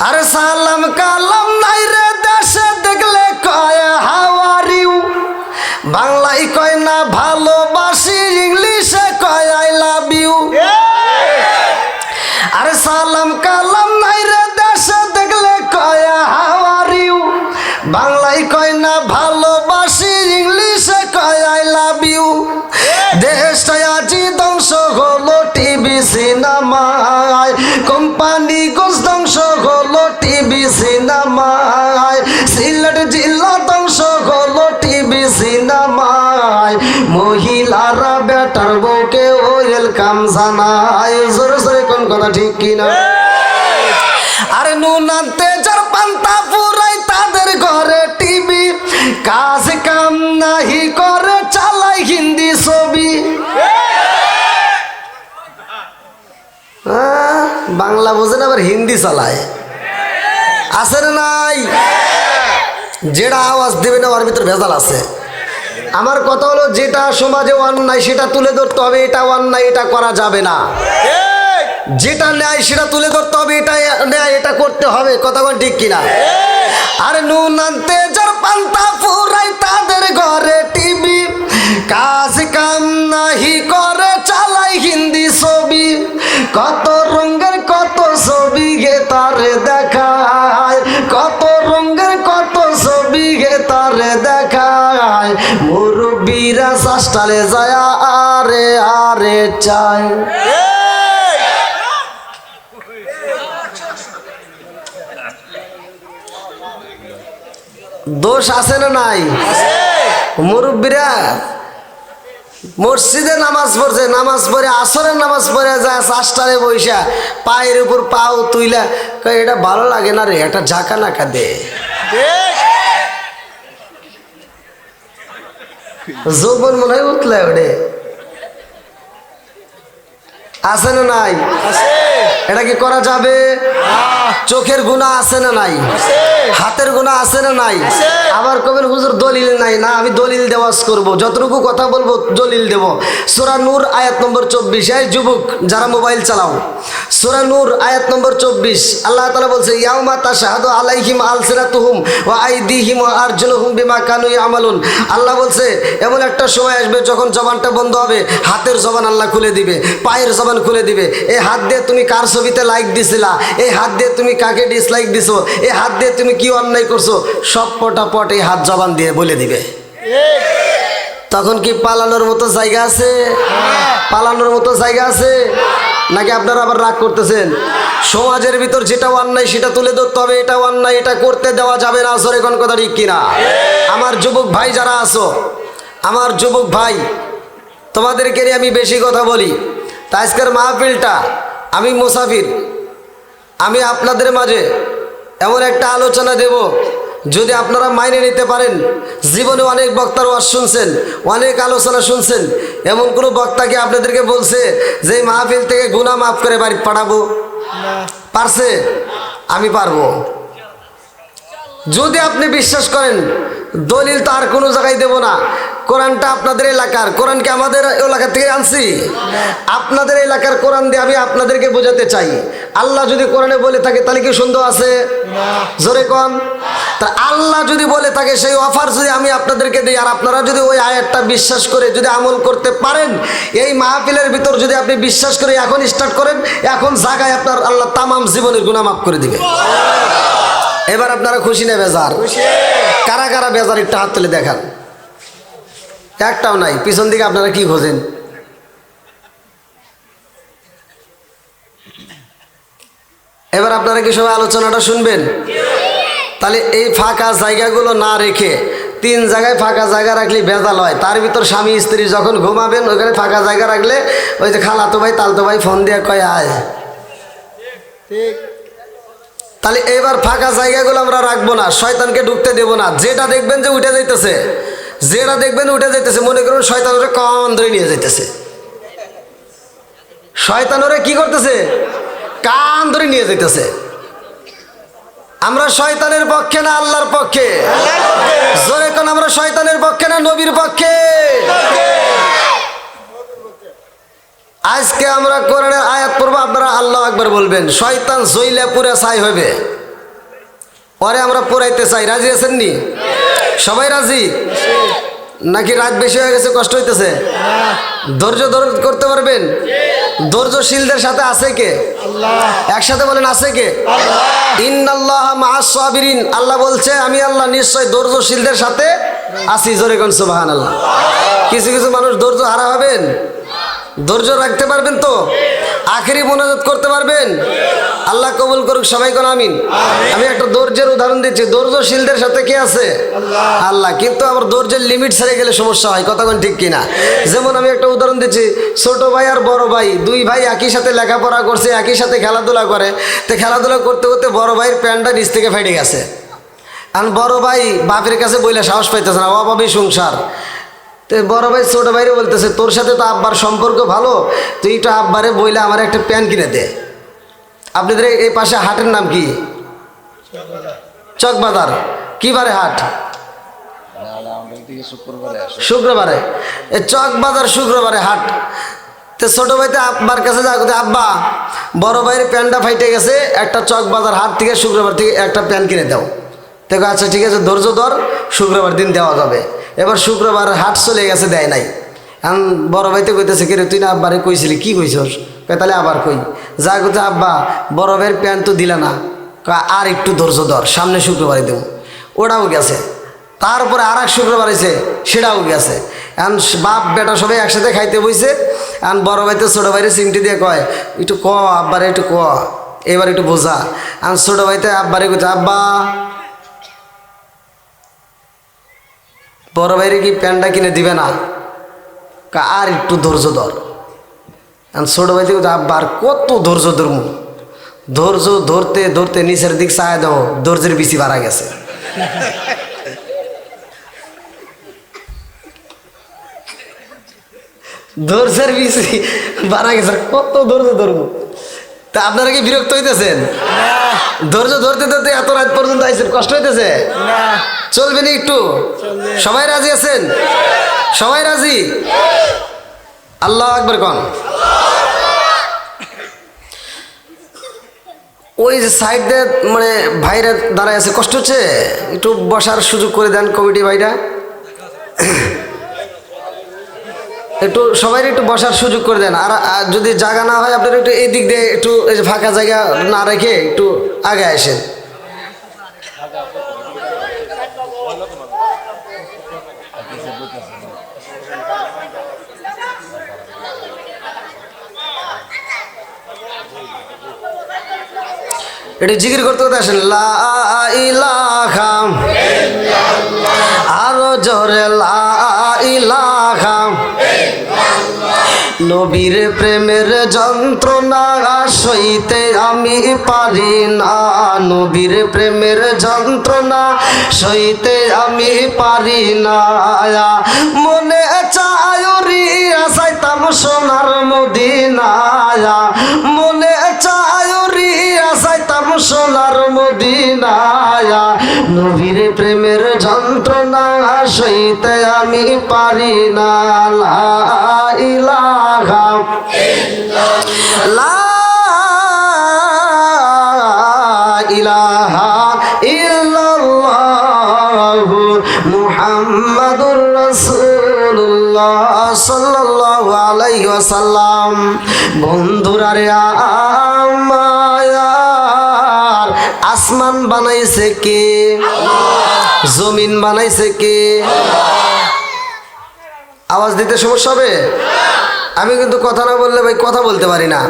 আরে সালাম কালাম নাই রে দেশে দেখলে কয় হাউ আর ইউ, বাংলায় কয় না ভালোবাসি, ইংলিশে কয় আই লাভ ইউ। আরে সালাম কালাম নাই রে দেশে দেখলে কয় হাউ আর ইউ, বাংলায় কয় না ভালোবাসি, ইংলিশে কয় আই লাভ ইউ। দেশটা আজি ধ্বংস হলো টিভি সিনেমায়, কোম্পানি গোস ধ্বংস হলো টিভি সিনেমায়, সিলেট জেলা ধ্বংস হলো টিভি সিনেমায়, মহিলারা বেটার বউকে ওয়েলকাম জানায়। জোরে জোরে কোন কথা ঠিক কিনা? আরে নুন আনতে যার পান্তা ফুরাই তাদের ঘরে টিভি, কাজ কাম নাহি করে চালাই হিন্দি ছবি। বাংলা বোঝেন আবার হিন্দি চালায়, আছে না নাই? যেটা আওয়াজ দেবে না ওর ভিতর ভেজাল আছে। আমার কথা হলো যেটা সমাজে অন্যায় সেটা তুলে ধরতে হবে, এটা অন্যায় এটা করা যাবে না। যেটা ন্যায় সেটা তুলে ধরতে হবে, এটা ন্যায় এটা করতে হবে। কথা কোন ঠিক কিনা? আরে নুন আনতে যার পান্তা ফুরাই তাদের ঘরে টিভি, কাজ কাম নাহি করে চালাই হিন্দি ছবি, কত রঙের কত ছবি গে তারে দেখায়, কত রঙের কত ছবি গে তারে দেখায়, মুরব্বীরা সাস্টালে যায় আরে আরে চায়। দোষ আছে না নাই? মুরব্বীরা মসজিদে নামাজ পড়ছে, নামাজ পড়ে আসরের নামাজ পড়ে যায় চাষটারে বৈশা পায়ের উপর পাও তুইলা কয় এটা ভালো লাগে না রে, একটা ঝাঁকা নাকা দে। যৌবন মনে হয় উঠলে ওরে, আছে না নাই? এটা কি করা যাবে? চোখের গুনাহ আছে না নাই? হাতের গুনাহ আছে না নাই? আবার কবেন হুজুর দলিল নাই, না আমি দলিল দেওয়াজ করব, যতটুকু কথা বলবো দলিল দেব। সূরা নূর আয়াত নম্বর 24। এই যুবক যারা মোবাইল চালাও, সূরা নূর আয়াত নম্বর 24 আল্লাহ তাআলা বলছে ইয়াউমা তাশহাদু আলাইহিম আলসিনাতুহুম ওয়া আইদিহিম ওয়া আরজুলুহুম বিমা কানু ইয়ামালুন। আল্লাহ বলছে এমন একটা সময় আসবে যখন জবানটা বন্ধ হবে, হাতের জবান আল্লাহ খুলে দিবে, পায়ের জবান খুলে দিবে। এই হাত দিয়ে তুমি কার ছবিতে লাইক দিছিলা, এই হাত দিয়ে তুমি কাকে ডিসলাইক দিছো, এই হাত দিয়ে তুমি কি অন্যায় করছো, সব পটাপট এই হাত জবান দিয়ে বলে দিবে। তখন কি পালানোর মতো জায়গা আছে? পালানোর মতো জায়গা আছে নাকি আপনারা আবার রাগ করতেছেন? সমাজের ভিতর যেটা অন্যায় সেটা তুলে ধরতে হবে, এটা অন্যায় এটা করতে দেওয়া যাবে না। আসলে কোন কথা ঠিক কিনা? আমার যুবক ভাই যারা আছো, আমার যুবক ভাই তোমাদেরকে নিয়ে আমি বেশি কথা বলি। তা আজকের মাহফিলটা আমি মুসাফির, আমি আপনাদের মাঝে এমন একটা আলোচনা দেব, যদি আপনারা মাইনে নিতে পারেন। জীবনে অনেক বক্তার ওয়াজ শুনছেন, অনেক আলোচনা শুনছেন, এমন কোনো বক্তাকে আপনাদেরকে বলছে যে এই মাহফিল থেকে গুনাহ মাফ করে বাড়ি পাঠাবো? পারছে? আমি পারবো। যদি আপনি বিশ্বাস করেন, দলিল তো আর কোনো জায়গায় দেব না। কোরআনটা আপনাদের এলাকার, কোরআনকে আমাদের এলাকা থেকে আনছি। আপনাদের এলাকার কোরআন দিয়ে আমি আপনাদেরকে বোঝাতে চাই, আল্লাহ যদি কোরআনে বলে থাকে তাহলে কি সন্দেহ আছে? জোরে কোন। তা আল্লাহ যদি বলে থাকে সেই অফার যদি আমি আপনাদেরকে দিই, আর আপনারা যদি ওই আয়াতটা বিশ্বাস করে যদি আমল করতে পারেন, এই মাহফিলের ভিতর যদি আপনি বিশ্বাস করে এখন স্টার্ট করেন, এখন জায়গায় আপনার আল্লাহ তামাম জীবনের গুনাহ মাফ করে দিবে। এবার আপনারা খুশি না বেজার? কারা কারা বেজার একটা হাত তুলে দেখান। একটাও নাই। পিছন দিকে আপনারা কি খোঁজেন? এবার আপনারা কি সবাই আলোচনাটা শুনবেন? তাহলে এই ফাঁকা জায়গাগুলো না রেখে 3 জায়গায় ফাঁকা জায়গা রাখলে ভেজাল হয়। তার ভিতর স্বামী স্ত্রী যখন ঘুমাবেন ওইখানে ফাঁকা জায়গা রাখলে ওই যে খালাতো ভাই তালতো ভাই ফোন দিয়ে কয় আয়। ঠিক। তাহলে এবার ফাঁকা জায়গাগুলো আমরা রাখবো না, শয়তানকে ঢুকতে দেব না। যেটা দেখবেন যে উঠে যাইতেছে, যেটা দেখবেন উঠে যাইতেছে, মনে করুন শয়তান ওরে কান ধরে নিয়ে যাইতেছে। শয়তান ওরে কি করতেছে? কান ধরে নিয়ে যাইতেছে। আমরা শয়তানের পক্ষে না আল্লাহর পক্ষে? জোরে কোন আমরা শয়তানের পক্ষে না নবীর পক্ষে? আজকে আমরা কোরআনের আয়াত পড়ব, আপনারা আল্লাহু আকবার বলবেন। শয়তান জইলা পুরা ছাই হবে। পরে আমরা পড়াইতে চাই, রাজি আছেন নি? সবাই রাজি নাকি রাত বেশি হয়ে গেছে, কষ্ট হইতেছে? ধৈর্য ধরে করতে পারবেন? ধৈর্যশীলদের সাথে আছে কে? একসাথে বলেন, আছে কে? ইন্নাল্লাহা মাআস সাবিরিন। আল্লাহ বলছে আমি আল্লাহ নিশ্চয় ধৈর্যশীলদের সাথে আছি। জোরে কোন সুবহানাল্লাহ। কিছু কিছু মানুষ ধৈর্য হারা হবেন, ধৈর্য রাখতে পারবেন তো? আখেরি মোনাজাত করতে পারবেন? আল্লাহ কবুল করুক, সবাই কোন আমিন। আমি একটা ধৈর্যের উদাহরণ দিচ্ছি। ধৈর্যশীলদের সাথে কে আছে? আল্লাহ। কিন্তু আবার ধৈর্যের লিমিট ছেড়ে গেলে সমস্যা হয়, কথা কোন ঠিক কিনা? যেমন আমি একটা উদাহরণ দিচ্ছি, ছোট ভাই আর বড় ভাই, দুই ভাই একই সাথে লেখাপড়া করছে, একই সাথে খেলাধুলা করে। তো খেলাধুলা করতে করতে বড় ভাইয়ের প্যান্টটা নিচ থেকে ফেটে গেছে। আর বড় ভাই বাপের কাছে বইলে সাহস পাইতেছে না, অভাবী সংসার। তো বড় ভাই ছোট ভাইরে বলতেছে তোর সাথে তো আব্বার সম্পর্ক ভালো, তুই তো আব্বারে বইলে আমার একটা প্যান্ট কিনে দে। আপনাদের এই পাশে হাটের নাম কি? চকবাজার। কি বারে হাট? শুক্রবারে। এই চকবাজার শুক্রবারে হাট। তো ছোট ভাই তো আব্বার কাছে যা, আব্বা বড় ভাইয়ের প্যান্টটা ফাইটে গেছে, একটা চকবাজার হাট থেকে শুক্রবার থেকে একটা প্যান্ট কিনে দাও। দেখো আচ্ছা ঠিক আছে, ধৈর্য ধর, শুক্রবার দিন দেওয়া যাবে। এবার শুক্রবার হাট চলে গেছে, দেয় নাই। এখন বড় ভাইতে কইতেছে কে রে, তুই না আব্বারে কইছিলি, কি কইছস? তাহলে আবার কই, যা কইতে আব্বা বড় ভাইয়ের প্যান্ট তো দিলা না, আর একটু ধৈর্য ধর, সামনে শুক্রবারে দেবো। ওটাও গেছে। তারপরে আর এক শুক্রবার এসে সেটাও গেছে। এখন বাপ বেটা সবাই একসাথে খাইতে বইছে। এখন বড় ভাইতে ছোটো ভাইরে চিমটি দিয়ে কয় একটু ক আব্বারে, একটু ক, এবার একটু বোঝা। এখন ছোটো ভাইতে আব্বারে কইতে আব্বা বড় ভাইরে কি প্যান্টটা কিনে দিবে না? আর একটু ধৈর্য ধর। এখন ছোটো ভাইতে কইতে আব্বা আর কত ধৈর্য ধরমু? ধৈর্য ধরতে ধরতে নিচের দিক চায় দাও, ধৈর্যের বেশি বাড়া গেছে। ধৈর্যের বেশি বাড়া গেছে, কত ধৈর্য ধরবো? তা আপনারা কি বিরক্ত হইতেছেন? ধৈর্য ধরতে ধরতে এত রাত পর্যন্ত আইছেন, কষ্ট হইতেছে? চলবে না একটু? সবাই রাজি আছেন? সবাই রাজি? আল্লাহু আকবার কোন। ওই যে সাইড দিয়ে মানে ভাইরা দাঁড়ায় আছে, কষ্ট হচ্ছে, একটু বসার সুযোগ করে দেন কমিটি ভাইরা। একটু সবাই একটু বসার সুযোগ করে দেন। আর যদি জায়গা না হয় আপনারা একটু এই দিক দিয়ে একটু এই ফাঁকা জায়গা না রেখে একটু আগে আসেন। একটু জিকির করতে করতে আসেন, লা ইলাহা ইল্লাল্লাহ, আরো জোরে লা ইলাহা ইল্লাল্লাহ। নবীর প্রেমের যন্ত্রণা সইতে আমি পারি না, নবীর প্রেমের যন্ত্রণা সইতে আমি পারি না। মনে চায় রিয়া যাইতাম সোনার মদিনা, মনে চায় রিয়া যাইতাম সোনার মদিনা। নবীর প্রেমের যন্ত্রণা সইতে আমি পারি না। লা ইলাহা ইল্লাল্লাহ, লা ইলাহা ইল্লাল্লাহ মুহাম্মাদুর রাসূলুল্লাহ সাল্লাল্লাহু আলাইহি ওয়াসাল্লাম। বন্ধুরা রে আমার, আসমান বানাইছে কে? জমিন বানাইছে কে? আওয়াজ দিতে সমস্যা হবে? আমি কিন্তু কথা না বললে ভাই কথা বলতে পারি না।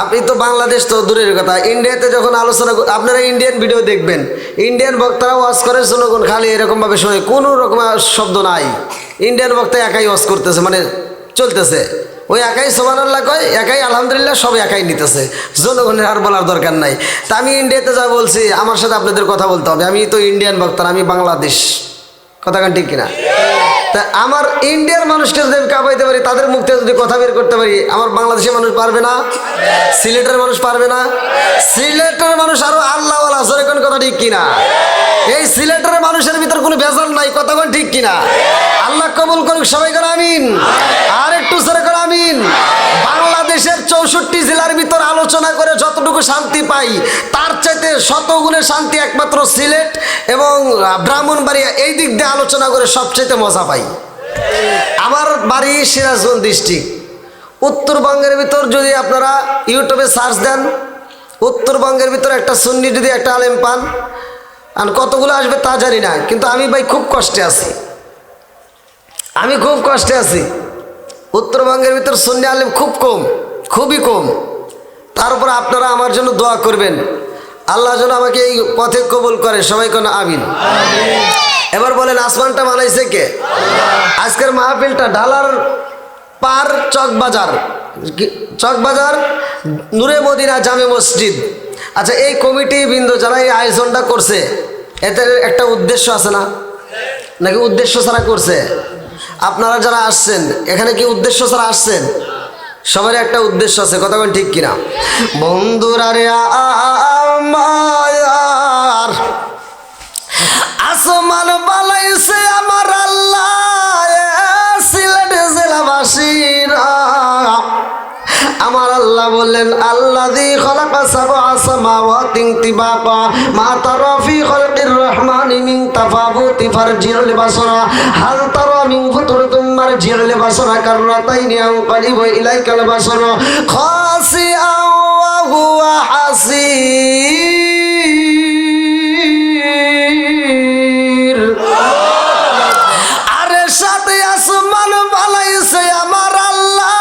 আপনি তো বাংলাদেশ তো দূরের কথা, ইন্ডিয়াতে যখন আলোচনা, আপনারা ইন্ডিয়ান ভিডিও দেখবেন, ইন্ডিয়ান বক্তারা ওয়াজ করে, জনগণ খালি এরকমভাবে শোনে, কোনো রকম শব্দ নাই। ইন্ডিয়ান বক্তা একাই ওয়াজ করতেছে, মানে চলতেছে, ওই একাই সুবহানাল্লাহ কয়, একাই আলহামদুলিল্লাহ, সব একাই নিতেছে, জনগণের আর বলার দরকার নাই। তা আমি ইন্ডিয়াতে যা বলছি, আমার সাথে আপনাদের কথা বলতে হবে। আমি তো ইন্ডিয়ান বক্তা, আমি বাংলাদেশ, কথা কান ঠিক কিনা? তা আমার ইন্ডিয়ার মানুষকে যদি আমি কাঁপাইতে পারি, তাদের মুখ থেকে যদি কথা বের করতে পারি, আমার বাংলাদেশের মানুষ পারবে না? সিলেটের মানুষ পারবে না? সিলেটের মানুষ আরো আল্লাহওয়ালা, জোরে কোন কথা ঠিক কিনা? এই সিলেটের মানুষের ভিতর কোনো ভেজাল নাই, কথা কোন ঠিক কিনা? আল্লাহ কবুল করুক, সবাই করে আমিন। আর একটু জোরে করে আমিন। বাংলাদেশের 64 জেলার ভিতর আলো আলোচনা করে যতটুকু শান্তি পাই তার চাইতে শতগুণে শান্তি একমাত্র সিলেট এবং ব্রাহ্মণবাড়িয়া এই দিক দিয়ে আলোচনা করে সবচাইতে মজা পাই। আমার বাড়ি সিরাজগঞ্জ ডিস্ট্রিক্ট। উত্তরবঙ্গের ভিতর যদি আপনারা ইউটিউবে সার্চ দেন, উত্তরবঙ্গের ভিতর একটা সুন্নি যদি একটা আলেম পান, আর কতগুলো আসবে তা জানি না, কিন্তু আমি ভাই খুব কষ্টে আছি, আমি খুব কষ্টে আছি। উত্তরবঙ্গের ভিতর সুন্নি আলেম খুব কম, খুবই কম। তারপর আপনারা আমার জন্য দোয়া করবেন, আল্লাহ যেন আমাকে এই পথে কবুল করে, সবাই কোন আমিন। এবার বলেন আসমানটা বানাইছে কে? আজকের মাহফিলটা ঢালার পার চকবাজার, চকবাজার নূরে মদিনা জামে মসজিদ। আচ্ছা, এই কমিটি বৃন্দ যারা এই আয়োজনটা করছে এতে একটা উদ্দেশ্য আছে না, নাকি উদ্দেশ্য ছাড়া করছে? আপনারা যারা আসছেন এখানে কি উদ্দেশ্য ছাড়া আসছেন? সবার একটা উদ্দেশ্য আছে, কথা বলেন ঠিক কিনা? বন্ধুরা রে আমার আসমান বানাইছে আমার আল্লাহ, সিলেট জেলাবাসীরা। আমার আল্লাহ বললেন আল্লাযী খালাকা সাবআ সামাওয়াতিন তিবাকা মা তারা ফি খালকির রহমানি মিন তাফাবুতি ফারজিউল বাসরা হাল তারা মিন ফুতুরিতুম মারজিউল বাসরা কাররাতাইনি আনকালিবু ইলাইকাল বাসরা খাসিআ ওয়া হুয়া হাসির। আরে সাথে আসমান বানাইছে আমার আল্লাহ,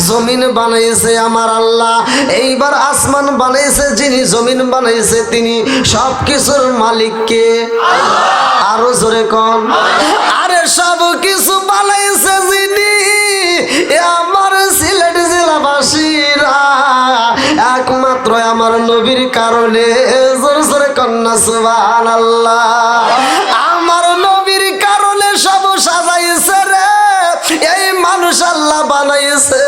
জমিন বানাইছে আমার আল্লাহ। এইবার আসমান বানাইছে যিনি, জমিন বানাইছে তিনি, সব কিছুর মালিককে আরো জোরে কন। আরে সব কিছু বানাইছে যিনি, আমার সিলেট জেলাবাসীরা একমাত্র আমার নবীর কারণে। জোরে জোরে কন্যা সুবহানাল্লাহ। আমার নবীর কারণে সব সাজাইছে রে, এই মানুষ আল্লাহ বানাইছে,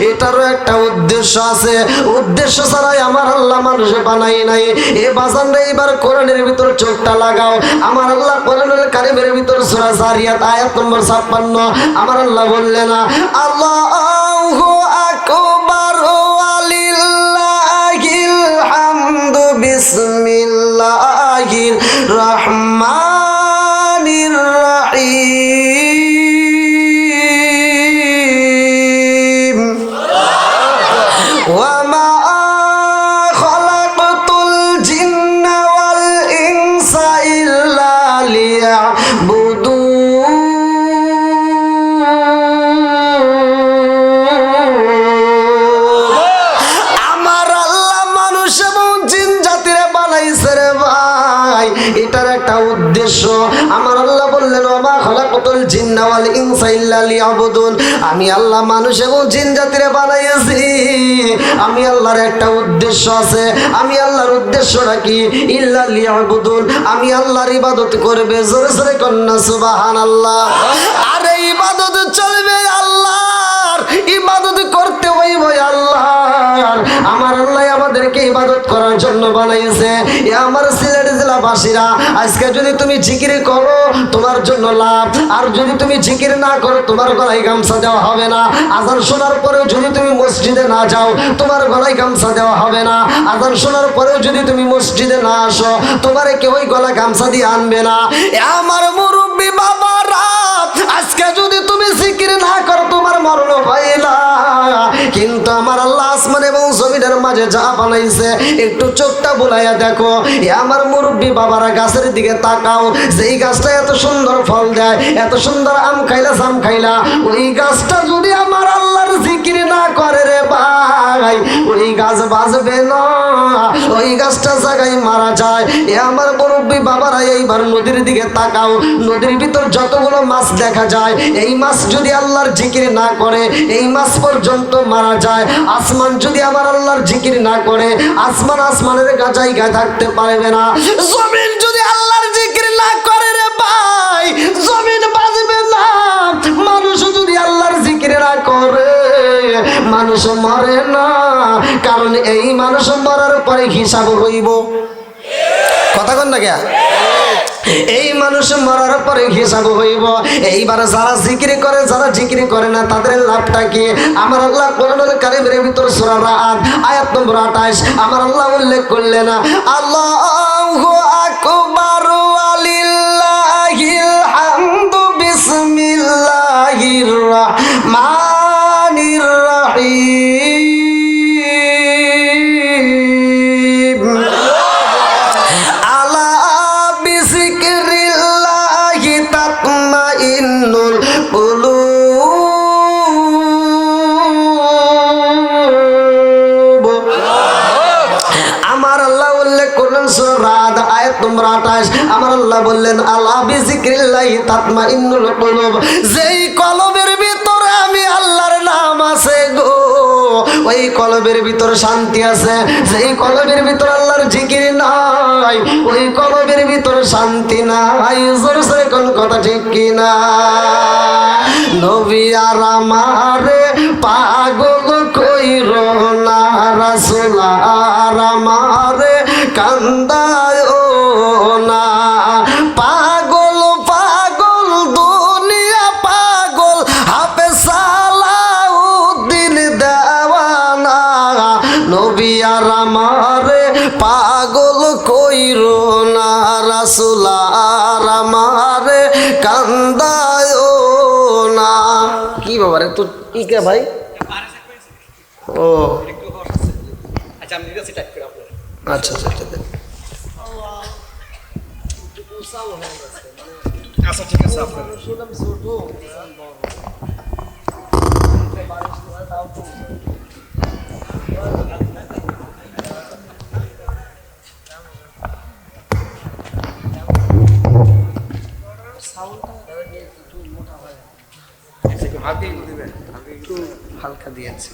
এটারও একটা উদ্দেশ্য আছে। উদ্দেশ্য ছাড়াই আমার আল্লাহ মানুষ বানাই নাই। এ বাজান রে, এবার কোরআনের ভিতর চোখটা লাগাও। আমার আল্লাহ কোরআনুল কারীমের ভিতর সূরা জারিয়াত আয়াত নম্বর 56 আমার আল্লাহ বললেন আল্লাহু আকবার ওয়ালিল্লাহিল হামদু বিসমিল্লাহির রহমানির রহিম। ওয়ামা খালাকতুল জিন্না ওয়াল ইনসা ইল্লা লিয়াবুদুন। আমার আল্লাহ মানুষ এবং জিন জাতিরে বানাইছে রে ভাই, এটার একটা উদ্দেশ্য। আমার আল্লাহ বললেন ওয়ামা খালাকতুল জিন্না ওয়াল ইনসা ইল্লা লিয়াবুদুন। আমি আল্লাহ মানুষ এবং জিন জাতিরে বানাইছি, আমি আল্লাহর একটা উদ্দেশ্য আছে। আমি আল্লাহর উদ্দেশ্যটা কি? ইল্লা লিয়াবুদুন, আমি আল্লাহর ইবাদত করবে। জোরে জোরে কন্যা সুবহানাল্লাহ। আর এই ইবাদত চলবে আল্লাহর, ইবাদত করতে হইব আল্লাহর। আমার আল্লাহ আমাদেরকে ইবাদত করার জন্য বানাইছে। এ আমার সিলেট জেলাবাসীরা, আজকে যদি তুমি জিকির করো তোমার জন্য লাভ, আর যদি তুমি জিকির না করো তোমার গলায় গামছা দেওয়া হবে না। আজান শোনার পরেও যদি তুমি মসজিদে না যাও তোমার গলায় গামছা দেওয়া হবে না। আজান শোনার পরেও যদি তুমি মসজিদে না আসো তোমার কেউই গলা গামছা দিয়ে আনবে না। এ আমার মুরব্বী বাবারা, আজকে যদি তুমি জিকির না করো তোমার মরণ হয় না। কিন্তু আমার আল্লাহ আসমান এবং জমিনের মাঝে যা বানাইছে একটু চোখটা বুলাইয়া দেখো। এ আমার মুরব্বী বাবারা, গাছের দিকে তাকাও। যেই গাছটা এত সুন্দর ফল দেয়, এত সুন্দর আম খাইলা জাম খাইলা, ওই গাছটা যদি আমার আল্লাহর জিকির না করে রে ভাই, ওই গাছ বাঁচবে না, ওই গাছটা জায়গায় মারা যায়। এ আমার মুরব্বী বাবারা, এইবার নদীর দিকে তাকাও। নদীর ভিতর যতগুলো মাছ দেখা যায়, এই মাছ যদি আল্লাহর জিকির না করে এই মাছ পর্যন্ত মারা যায়। আসমান যদি আমার আল্লাহর জিকির না করে আসমান আসমানের জায়গায় থাকতে পারবে না। জমিন যদি আল্লাহর জিকির না করে রে ভাই, জমিন বাঁচবে না। মানুষ যদি আল্লাহর জিকির না করে মানুষ মরে না, কারণ এই মানুষ মরার পরে হিসাব হইব। কথা কন না কে? এই মানুষ মরার পরে হিসাব হইব। এইবার যারা জিকির করে যারা জিকির করে না তাদের লাভটা কি? আমার আল্লাহ কোরআনুল কারীমের ভিতর সূরা রাদ আয়াত নম্বর 28 আমার আল্লাহ উল্লেখ করলেন, আল্লাহু আকবার ওয়ালিল্লাহিল হামদু বিসমিল্লাহির রাহমানির রাহিম। আলা বিযিকরিল্লাহি তাতমাইন্নুল কুলুব। আমার আল্লাহ উল্লেখ করলেন সূরা রাদ আয়াত নম্বর 28 আমার আল্লাহ বললেন, আলা বিযিকরিল্লাহি তাতমাইন্নুল কুলুব। যেই কলবের ভিতরে আমি আল্লাহর নাম আছে গো, ওই কলবের ভিতর শান্তি আছে। যেই কলবের ভিতর আল্লাহর জিকির নাই, ওই কলবের ভিতর শান্তি নাই। জোরসে কোন কথা ঠিক কিনা? নবী আর আমারে পাগল কইরো না, রাসূল আর আমারে কান্দায় না। পাগল পাগল দুনিয়া পাগল, হাফেজ সালাউদ্দিন দেওয়ানা। নবী আর আমারে পাগল কইরো না, রাসূল আর আমারে কান্দায় না। কি বাবা রে তোর কি কে ভাই? ও আচ্ছা আমি ঠিক আছে টাইপ করে আপনার। আচ্ছা আচ্ছা আচ্ছা আচ্ছা ঠিক আছে আপনার শুনলাম ছোট হালকা দিয়েছে।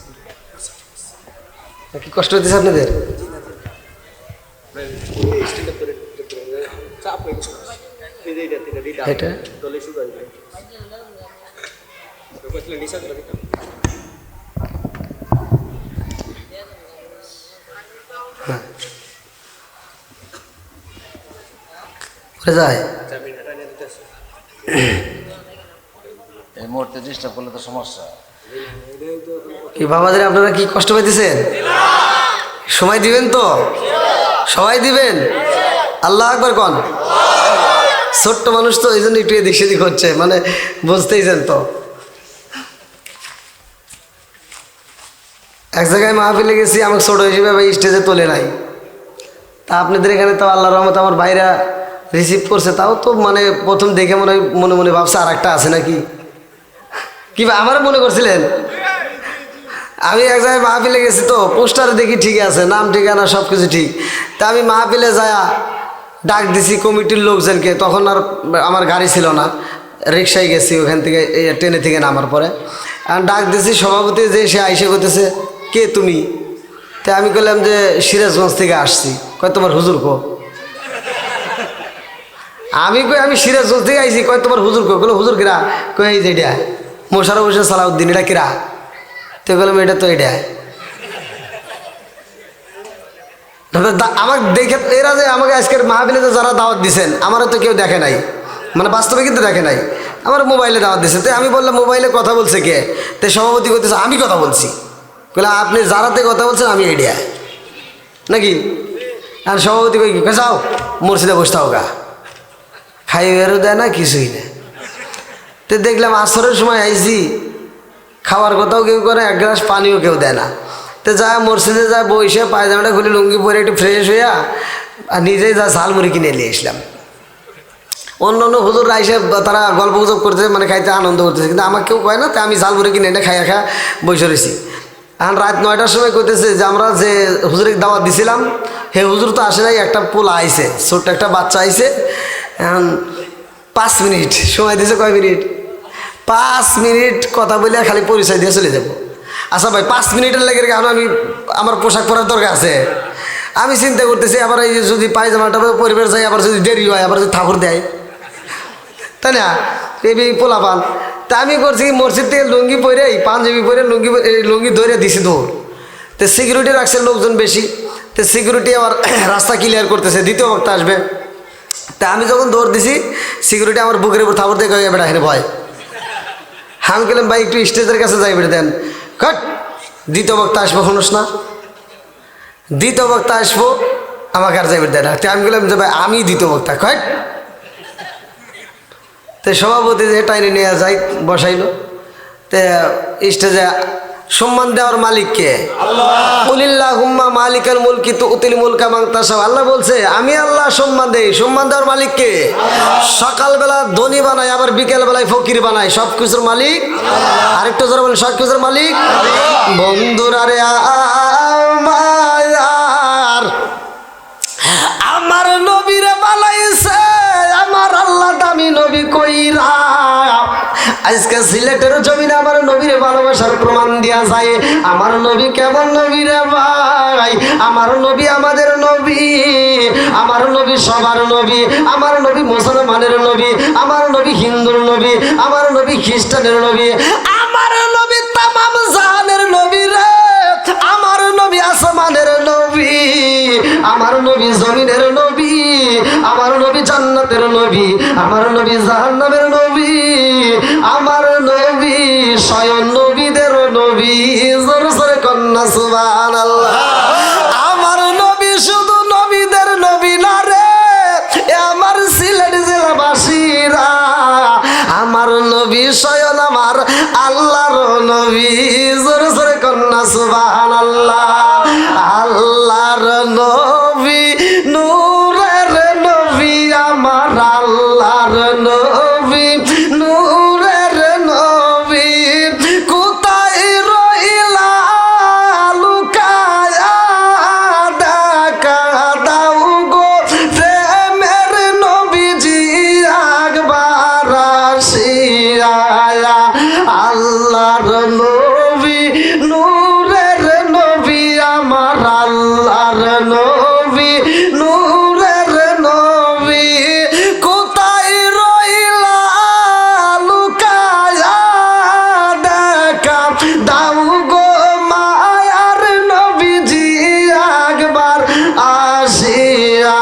কি কষ্ট হতেছে আপনাদের? এটা যায় এই মুহূর্তে ডিস্টার্ব করলে তো সমস্যা। কি বাবাদের আপনারা কি কষ্ট পাইতেছেন? সময় দিবেন তো? সবাই দিবেন? আল্লাহ আকবার কোন। ছোট্ট মানুষ তো এই জন্য একটু এদিক সেদিক হচ্ছে, মানে বুঝতেইছেন তো। এক জায়গায় মাহফিলে গেছি, আমাকে ছোট হিসেবে ভাই স্টেজে তোলে নাই। তা আপনাদের এখানে তো আল্লাহর রহমতে আমার ভাইরা রিসিভ করছে, তাও তো মানে প্রথম দেখে মনে মনে ভাবছে আর একটা আছে নাকি, কি আমারও মনে করছিলেন। আমি এক জায়গায় মাহফিলে গেছি তো পোস্টারে দেখি ঠিক আছে, নাম ঠিকানা সব কিছু ঠিক। তা আমি মাহফিলে যায়া ডাক দিছি কমিটির লোকজনকে, তখন আর আমার গাড়ি ছিল না, রিক্সায় গেছি ওখান থেকে ট্রেনে থেকে নামার পরে। আর ডাক দিছি সভাপতি, যে সে আইসে করতেছে, কে তুমি? তা আমি বললাম যে সিরাজগঞ্জ থেকে আসছি। কয় তোমার হুজুর কো? আমি কই আমি সিরাজগঞ্জ থেকে আইছি। কয় তোমার হুজুর কো? বলে হুজুর কিরা? কই এই যে এটা মোশারফ হোসেন সালাউদ্দিন, এটা কিরা? তো বললাম এটা তো এটা। আমাকে দেখে এরা যে আমাকে আজকের মাহফিলে যারা দাওয়াত দিচ্ছেন, আমারও তো কেউ দেখে নাই, মানে বাস্তবে কিন্তু দেখে নাই, আমার মোবাইলে দাওয়াত দিচ্ছে। তো আমি বললাম মোবাইলে কথা বলছে কে? তো সভাপতি করতেছে আমি কথা বলছি। বলে আপনি যারাতে কথা বলছেন আমি এডিয়া নাকি? আর সভাপতি কই কি যাও মসজিদে বসতে হোক, খাই বেরো দেয় না, কিছুই না। তো দেখলাম আসরের সময় আইছি, খাওয়ার কথাও কেউ করে, এক গ্লাস পানিও কেউ দেয় না। তো যা মসজিদে যা বসে পায়জামাটা খুলে লুঙ্গি পরে একটু ফ্রেশ হইয়া আর নিজেই যা ঝালমুড়ি কিনে নিয়ে এসলাম। অন্য অন্য হুজুররা এসে তারা গল্প গুজব করতেছে, মানে খাইতে আনন্দ করতেছে, কিন্তু আমাকে কেউ কয় না। তো আমি ঝালমুড়ি কিনে এনে খাইয়া বসে রয়েছি। এখন রাত 9টার সময় কইতেছে যে আমরা যে হুজুরের দাওয়াত দিছিলাম হে হুজুর তো আসে নাই, একটা পোলা আইছে, ছোট্ট একটা বাচ্চা আইছে। এখন 5 মিনিট সময় দিয়েছে। কয় মিনিট? 5 মিনিট কথা বলে খালি পরিচয় দিয়ে চলে যাব। আচ্ছা ভাই 5 মিনিটের লেগে কারণ আমি আমার পোশাক পরার দরকার আছে। আমি চিন্তা করতেছি আবার এই যদি পায়জামাটা পরিবার যাই, আবার যদি দেরি হয়, আবার যদি ঠাকুর দেয়, তাই না? এই পোলা পান। তা আমি করছি মসজিদ থেকে লুঙ্গি পরে, পাঞ্জাবি পরে লুঙ্গি ধরে দিছি দৌড়। তো সিকিউরিটি রাখছে লোকজন বেশি। তো সিকিউরিটি আবার রাস্তা ক্লিয়ার করতেছে, দ্বিতীয় বক্তা আসবে। তো তা আমি যখন দৌড় দিছি সিকিউরিটি আমার বুকের উপর থাপড় দিয়ে কয়ে বেটা হেরে ভয়। আমি গেলাম ভাই একটু স্টেজের কাছে যাই বেড়ে দেন কট দ্বিতীয় বক্তা আসবো শুনোস না, দ্বিতীয় বক্তা আসবো আমাকে আর যাইবে দেয় না। আমি গেলাম যে ভাই আমি দ্বিতীয় বক্তা কট। তো সভাপতি যে টাইনে নিয়ে যাই বসাইলো, তে স্টেজে সম্মান দেওয়ার মালিক কে? কুলিল্লাহুম্মা মালিকাল মুলকি তুতিল মুলকা মান তাশা। আল্লাহ বলছে আমি আল্লাহ সম্মান দেই। সম্মান দেওয়ার মালিক কে? সকালবেলা ধনী বানাই আবার বিকেল বেলায় ফকির বানাই, সব কিছুর মালিক। আরেকটু জোরে বলেন সব কিছুর মালিক। বন্ধুরা রে আমার নবীরে বানাইছে আমার আল্লাহ দামি নবী কইরা। আজকে সিলেটের জমিনে আমার নবীর ভালোবাসার প্রমাণ দিয়া যায়। আমার নবী কেমন নবী রে ভাই? আমার নবী আমাদের নবী, আমার নবী সবার নবী, আমার নবী মুসলমানের নবী, আমার নবী হিন্দুর নবী, আমার নবী খ্রিস্টানের নবী, আমার নবী তামাম জাহানের নবী রে। আমার নবী আসমানের নবী, আমার নবী জমিনের নবী, আমার নবী জান্নাতের নবী, আমার নবী জাহান্নামের নবী, আমার নবী স্বয়ং নবীদের নবী। জোরে জোরে কন্যা সুবহানাল্লাহ। আমার নবী শুধু নবীদের নবী না রে, আমার সিলেট জেলাবাসীরা, আমার নবী স্বয়ং আমার আল্লাহর নবী। জোরে জোরে কন্যা সুবহানাল্লাহ। আল্লাহর নবী নূরের নবী, আমার আল্লাহর নবী নূরের নবী। কোথায় রইলা লুকায়া দেখা দাও গো প্রেমের নবীজি একবার আসিয়া। আল্লাহর নবী নূরের নবী, আমার আল্লাহর নবী নূরের নবী। কোথায় রইলা লুকায়া দেখা দাও গো মায়ার নবীজি একবার আসিয়া।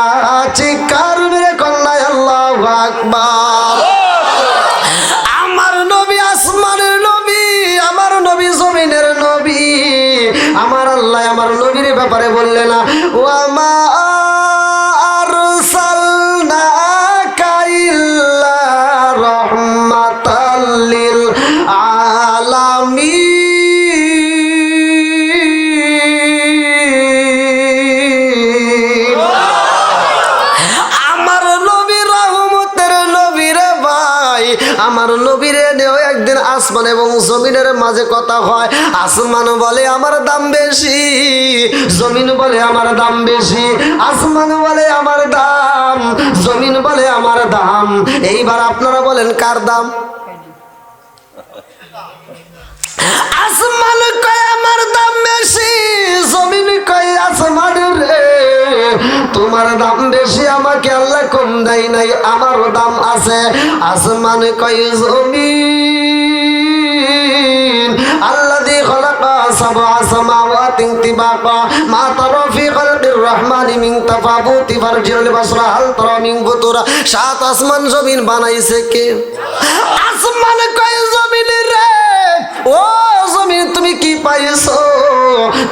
চিৎকার মেরে কন্যায় আল্লাহু আকবার। আমার নবী আসমানের নবী, আমার নবী জমিনের নবী। আমার আল্লাহ আমার নবীর ব্যাপারে বললে না ওয়ামা আরসালনাকা ইল্লা রাহমাতাল লিল আলামিন। আমার নবী রহমতের নবী রে ভাই। আমার নবীরে নিয়েও একদিন আসমান এবং জমিনের মাঝে কথা হয়। আসমান বলে আমার দাম বেশি, জমিন বলে আমার দাম বেশি। আসমান বলে আমার দাম, জমিন বলে আমার দাম। এইবার আপনারা বলেন কার দাম? আসমান কয় আমার দাম বেশি, জমিন কয় আসমান রে তোমার দাম বেশি, আমাকে আল্লাহ কম দেয় নাই, আমারও দাম আছে। আসমান কয় জমিন আল্লাযী খালাকা সাবআ সামাওয়াতিন তিবাকা মা তারা ফি খালকির রহমানি মিন তাফাবুতি ফারজিউল বাসরা হাল তারা মিন ফুতুরা। সাত আসমান জমিন বানাইছে কে? আসমান কয় জমিন রে ও জমিন তুমি কি পাইছো?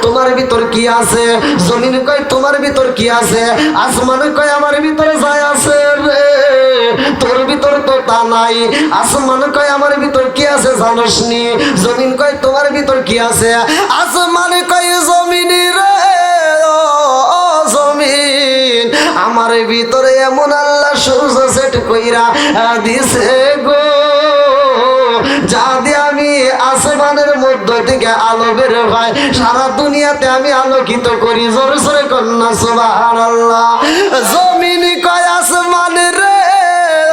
তোমার ভিতর কি আছে? জমিন কয় তোমার ভিতর কি আছে? আসমান কয় আমার ভিতরে যাই আছে রে, তোর ভিতর তো তা নাই। আসমান কয় আমার ভিতর কি আছে জানোস নি? জমিন কয় তোমার ভিতর কি আছে? আসমান কয় জমিন রে ও জমিন আমার ভিতরে এমন আল্লাহ সূর্য সেট কইরা দিছে গো, যা দিয়ে আমি আসমানের মধ্য থেকে আলো বের হয়, সারা দুনিয়াতে আমি আলোকিত করি। জোরে জোরে কন্যা সুবহানাল্লাহ। জমিন কয় আসমান রে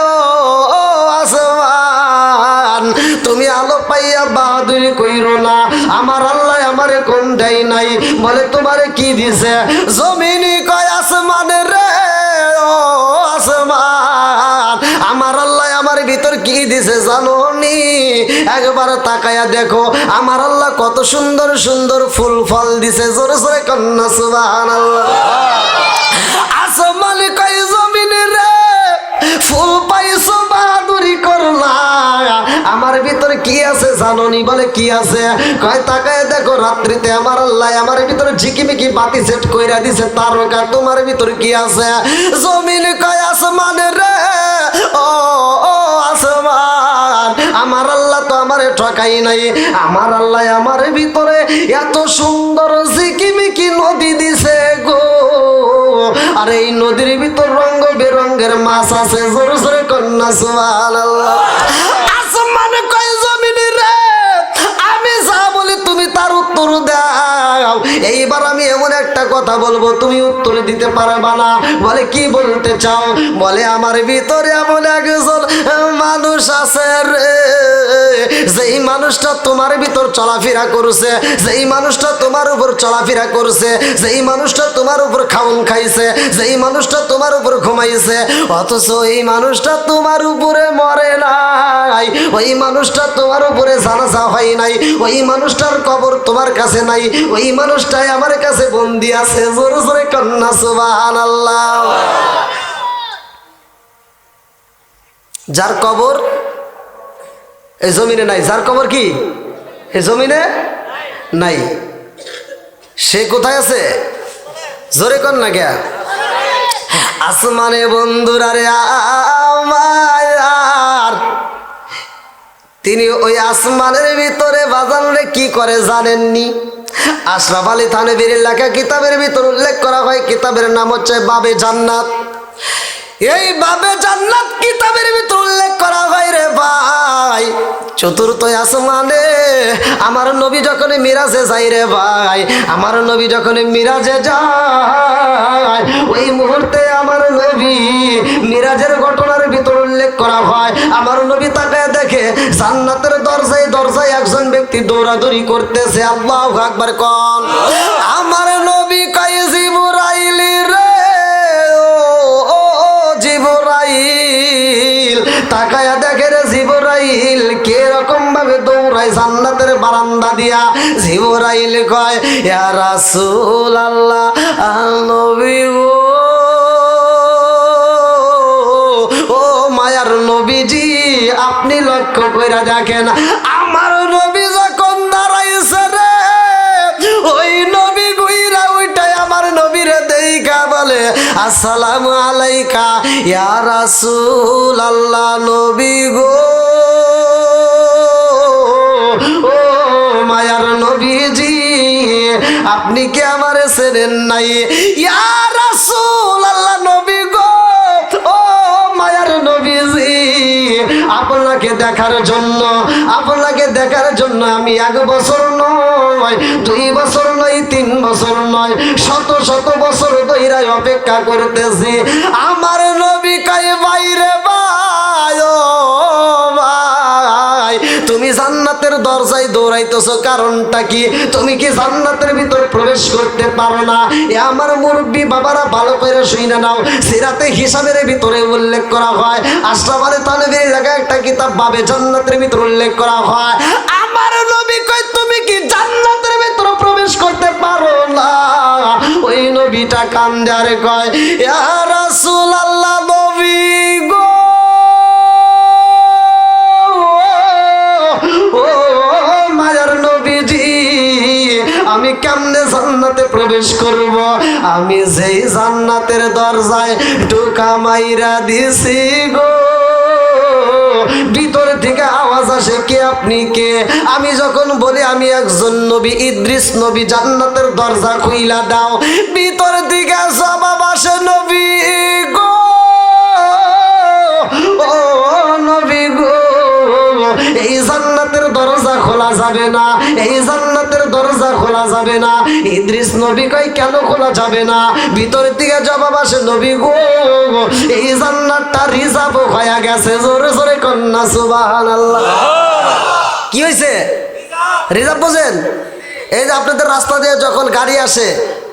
ও আসমান তুমি আলো পাইয়া বাহাদুরি কইরো না, আমার আল্লাহ আমারে কোন দেয় নাই। বলে তোমারে কি দিছে? জমিন কয় আসমান রে ও আসমান আমার আল্লাহ আমার ভিতর কি দিছে জানো নি? একবার তাকায়া দেখো আমার আল্লাহ কত সুন্দর সুন্দর ফুল ফল দিছে। জোরে জোরে কন্যা সুবহানাল্লাহ। আসমান কয় জমিন রে জানোনি? বলে কি আছে? কয় তাকায় দেখো, রাত্রিতে আমার আল্লাহ আমার ভিতরে ঝিকিমিকি বাতি সেট কইরা দিছে তারকা। তোমার ভিতরে কি আছে? জমিন কয় আসমানের রে, ও ও আসমান, আমার আল্লাহ তো আমারে ঠকাই নাই। আমার আল্লাহ আমার ভিতরে এত সুন্দর ঝিকিমিকি নদী দিছে গো। আর এই নদীর ভিতর রঙ বেরঙের মাছ আছে। জোরে জোরে কন্যা সুবহানাল্লাহ। আসমান কয় জমিন রে, আমি যা বলি তুমি তার উত্তর দাও। এইবার আমি এমন একটা কথা বলবো, তুমি উত্তর দিতে পারবা না। বলে কি বলতে চাও? বলে আমার ভিতরে এমন একজন মানুষ আছে রে, যেই মানুষটা তোমার ভিতর চলাফেরা করছে, যেই মানুষটা তোমার উপর চলাফেরা করছে, যেই মানুষটা তোমার উপর খাউন খাইছে, যেই মানুষটা তোমার উপর ঘুমাইছে, অথচ এই মানুষটা তোমার উপরে মরে নাই, ওই মানুষটা তোমার উপরে জানাজা হয় নাই, ওই মানুষটার কবর তোমার কাছে নাই, ওই মানুষটাই আমার কাছে বন্দি আছে। জোরে জোরে কন্যা সুবহানাল্লাহ। যার কবর এই জমিনে নাই, যার কবর কি এই জমিনে নাই, সে কোথায় আছে? জোরে কর না কে? আসমানে বন্ধুরা রে আমার, তিনি ওই আসমানের ভিতরে বাজানরে কি করে জানেননি? আশরাফ আলী থানভীর লেখা কিতাবের ভিতর উল্লেখ করা হয়, কিতাবের নাম হচ্ছে বাবে জান্নাত। এই বাবে জান্নাত কিতাবের ভিতর উল্লেখ করা হয় রে ভাই, চতুর্থ আসমানে আমার নবী যখন মিরাজে যায় রে ভাই, আমার নবী যখন মিরাজে যায়, ওই মুহূর্তে আমার নবী মিরাজের ঘটনার ভিতর উল্লেখ করা হয়, আমার নবী তাকায় দেখে জান্নাতের দরজায় দরজায় একজন ব্যক্তি দৌড়াদৌড়ি করতেছে। আল্লাহু আকবার কোন। আমার নবী কয় জিবরাইল রে, ও জিবরাইল, তাকায়া দেখে রে জিবরাইল কে রকম ভাবে দৌড়ায় জান্নাতের বারান্দা দিয়া। জিবরাইল কয় ইয়া রাসূলুল্লাহ, নবী গো, ও মায়ার নবীজি, আপনি লক্ষ্য কইরা দেখেন, আমার নবী যখন দাঁড়াইছে রে, ওই নবী গুইরা উইটাই আমার নবীরে দেইখা বলে আসসালামু আলাইকা ইয়া রাসূলুল্লাহ, নবী গো, ও মায়ার নবীজি, আপনি কি আমারে চেনেন নাই? ইয়া রাসূলুল্লাহ, নবী গো, ও মায়ার নবীজি, আপনাকে দেখার জন্য, আপনাকে দেখার জন্য আমি 1 বছর নয়, 2 বছর নয়, 3 বছর নয়, শত শত বছর ধরে অপেক্ষা করতেছি। আমার নবী কয় বাইরে ভাই, ও ভাই, তুমি জান্নাতের দরজায় দৌড়াইতেছো, কারণটা কি? তুমি কি জান্নাতের ভিতর প্রবেশ করতে পারো না? এ আমার মুরব্বী বাবারা ভালো করে শুনে নাও, সিরাতে হিসাবের ভিতরে উল্লেখ করা হয়, আশরাফ আলী থানভীর লেখা একটা কিতাব বাবে জান্নাতের ভিতর উল্লেখ করা হয়, আমার নবী কয় তুমি কি জান্নাতের ভিতর প্রবেশ করতে পারো না? ওই নবীটা কান্দে আর কয় ইয়া রাসূলুল্লাহ, নবী গো, ও মায়ার নবীজি, আমি কেমনে জান্নাতে প্রবেশ করব? আমি যেই জান্নাতের দরজায় ঢোকা মাইরা দিছি গো, ভিতর থেকে আওয়াজ আসে কে আপনি কে? আমি যখন বলি আমি একজন নবী ইদ্রিস নবী, জান্নাতের দরজা খুইলা দাও, ভিতর থেকে জবাব আসে নবী গো, ও নবী গো, এই জান্নাতের দরজা খোলা যাবে না, এই জান্নাতের দরজা খোলা যাবে না। ইদ্রিস নবী কয় কেন খোলা যাবে না? ভিতর থেকে জবাব আসে নবী গো, এই জান্নাতটা রিজার্ভ হয়ে গেছে। জোরে জোরে কন্যা সুবহানাল্লাহ। কি হয়েছে? রিজার্ভ বোঝেন? এই যে আপনাদের রাস্তা দিয়ে যখন গাড়ি আসে,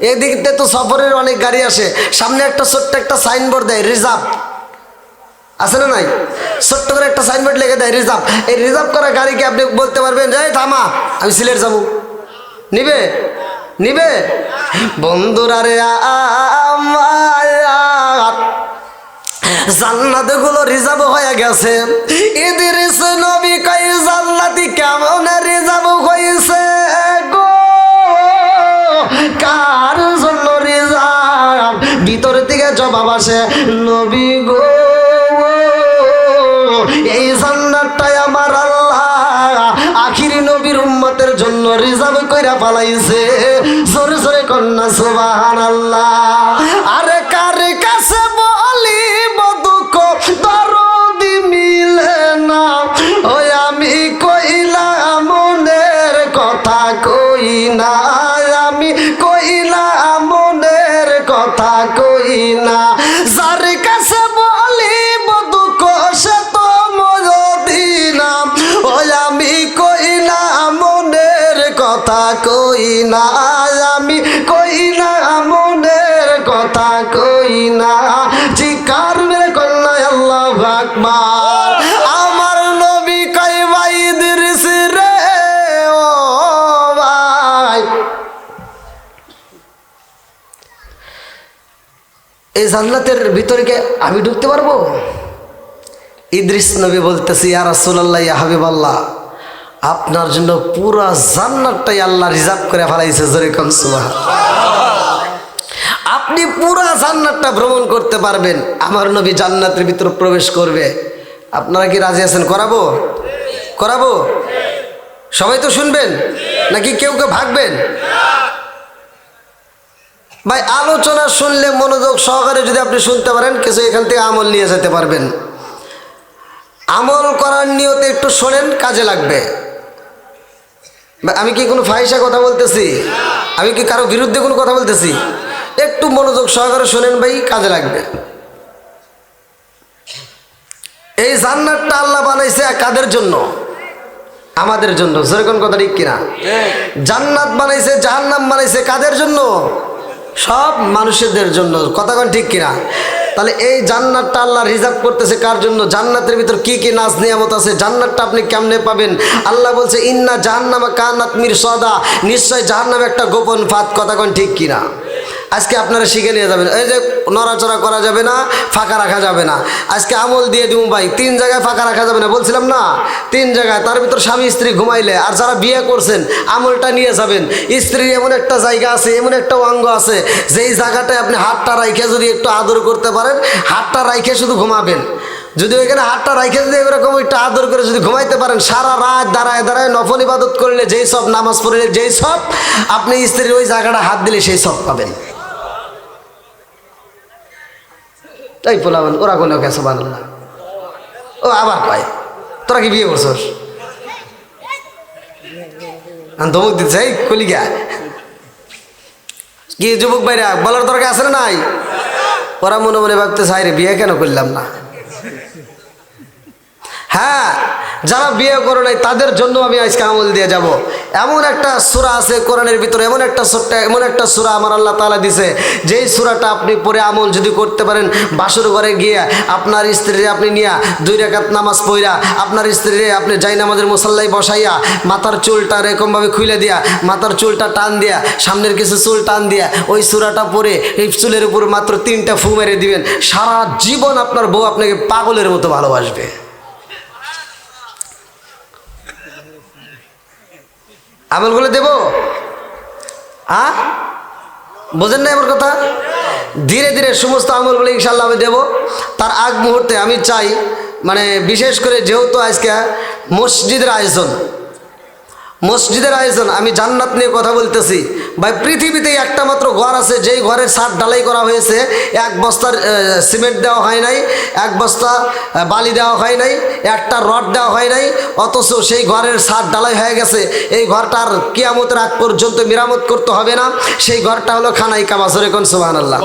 এদিকে তো সফরের অনেক গাড়ি আসে, সামনে একটা ছোট্ট একটা সাইনবোর্ড দেয় রিজার্ভ, আছে না নাই? ছোট্ট করে একটা সাইনবোর্ড লিখে দেয় রিজার্ভ। এই রিজার্ভ করা গাড়িকে আপনি বলতে পারবেন যে থামা, আমি সিলেট যাবো, নিবে নিবে? বন্ধুরা রে আমার, জান্নাত গুলো রিজার্ভ হয়ে গেছে। ইদ্রিস নবী কয় জান্নাত জান্নাতি কেমন রিজার্ভ হয়েছে গো, কার জন্য রিজার্ভ? ভিতর থেকে জবাব আসে, নবী গো এই জান্নাতটাই আমার আল্লাহ আখিরি নবীর উম্মতের জন্য রিজার্ভ কইরা পালাইছে। জোরে জোরে কন্যা সুবহানাল্লাহ। আরে কার কাছে বলিব দুঃখ দরদি মিলে না, ওই আমি কইলাম মনের কথা কই না, আমি কইলাম মনের কথা কই না। যার কাছে বলিব দুঃখ সে তো মদিনা, ওই আমি কইলাম মনের কথা কই না, আমি কইলাম মনের কথা কই না। চিৎকার মেরে কন্যা আল্লাহু আকবার। আমার নবী কই ভাই ইদ্রিস রে ও ভাই, এই জান্নাতের ভিতরে কে আমি ঢুকতে পারবো? ইদ্রিস নবী বলতেছি, ইয়া রাসূলুল্লাহ ইয়া হাবিবাল্লাহ, আপনার জন্য পুরা জান্নাতটাই আল্লাহ রিজার্ভ করে ফেলাইছে। জোরে কোন সুবহানাল্লাহ। আপনি পুরা জান্নাতটা ভ্রমণ করতে পারবেন। আমার নবী জান্নাতের ভিতরে প্রবেশ করবে। আপনারা কি রাজি আছেন? করাবো? করাবো? সবাই তো শুনবেন নাকি কেউ কেউ ভাগবেন? ভাই আলোচনা শুনলে মনোযোগ সহকারে যদি আপনি শুনতে পারেন, কিছু এখান থেকে আমল নিয়ে যেতে পারবেন। আমল করার নিয়তে একটু শোনেন, কাজে লাগবে। আমি কি কোনো ফাহিশা কথা বলতেছি? আমি কি কারো বিরুদ্ধে কোনো কথা বলতেছি? একটু মনোযোগ সহকারে শোনেন ভাই, কাজে লাগবে। এই জান্নাতটা আল্লাহ বানাইছে কাদের জন্য? আমাদের জন্য। যেরকম কথা ঠিক কিনা? জান্নাত বানাইছে, জাহান্নাম বানাইছে কাদের জন্য? সব মানুষদের জন্য। কথা কোন ঠিক কিনা? তাহলে এই জান্নাতটা আল্লাহ রিজার্ভ করতেছে কার জন্য? জান্নাতের ভিতর কি কি নাজ নিয়ামত আছে, জান্নাতটা আপনি কেমনে পাবেন? আল্লাহ বলছে ইন্না জাহান্নামা কানাত মিরসাদা, নিশ্চয় জাহান্নাম একটা গোপন ফাঁদ। কথা কোন ঠিক কিনা? আজকে আপনারা শিখে নিয়ে যাবেন। এই যে নড়াচড়া করা যাবে না, ফাঁকা রাখা যাবে না। আজকে আমল দিয়ে দিব ভাই, 3 জায়গায় ফাঁকা রাখা যাবে না, বলছিলাম না? 3 জায়গায়, তার ভিতর স্বামী স্ত্রী ঘুমাইলে। আর যারা বিয়ে করছেন আমলটা নিয়ে যাবেন। স্ত্রীর এমন একটা জায়গা আছে, এমন একটা অঙ্গ আছে, যেই জায়গাটায় আপনি হাতটা রাইখে যদি একটু আদর করতে পারেন, হাতটা রাইখে শুধু ঘুমাবেন। যদি ওইখানে হাতটা রাইখে যদি এরকম একটু আদর করে যদি ঘুমাইতে পারেন, সারা রাত দাঁড়ায় দাঁড়ায় নফল ইবাদত করলে যেই সব, নামাজ পড়লে যেই সব, আপনি স্ত্রীর ওই জায়গাটা হাত দিলে সেই সব পাবেন। তাই পোলাবেন ওরা কোনো গেছে বাংলা। ও আবার কয় তোরা কি বিয়ে করছস? ধমক দিতে চাই কলিগা কি যুবক ভাইরা, বলার দরকার আছে না নাই? ওরা মনে মনে ভাবতে চাই রে বিয়ে কেন করলাম না। হ্যাঁ, যারা বিয়ে করে নাই তাদের জন্য আমি আজকে আমল দিয়ে যাব। এমন একটা সূরা আছে কোরআনের ভিতরে, এমন একটা সূরা আমার আল্লাহ তাআলা দিছে, যেই সূরাটা আপনি পড়ে আমল যদি করতে পারেন, বাসর ঘরে গিয়ে আপনার স্ত্রীরে আপনি নিয়া 2 রাকাত নামাজ পড়া, আপনার স্ত্রীরে আপনি যাই নামাজের মুসাল্লায় বসাইয়া মাথার চুলটা এরকমভাবে খুলে দিয়া, মাথার চুলটা টান দিয়া, সামনের কিছু চুল টান দিয়া, ওই সূরাটা পড়ে এই চুলের উপর মাত্র 3টা ফু মেরে দিবেন। সারা জীবন আপনার বউ আপনাকে পাগলের মতো ভালোবাসবে। আমলগুলো দেব? বোঝেন না আমার কথা? ধীরে ধীরে সমস্ত আমলগুলো ইনশাল্লাহ আমি দেব। তার আগ মুহূর্তে আমি চাই, মানে বিশেষ করে যেহেতু আজকে মসজিদের আয়োজন, আমি জান্নাত নিয়ে কথা বলতেছি ভাই। পৃথিবীতে একটা মাত্র ঘর আছে, যেই ঘরের ছাদ ঢালাই করা হয়েছে, 1 বস্তার সিমেন্ট দেওয়া হয় নাই, 1 বস্তা বালি দেওয়া হয় নাই, একটা রড দেওয়া হয় নাই, অথচ সেই ঘরের ছাদ ঢালাই হয়ে গেছে। এই ঘরটার কিয়ামতের আগ পর্যন্ত মেরামত করতে হবে না। সেই ঘরটা হলো খানাই কাবা। জোরে কোন সুবহানাল্লাহ।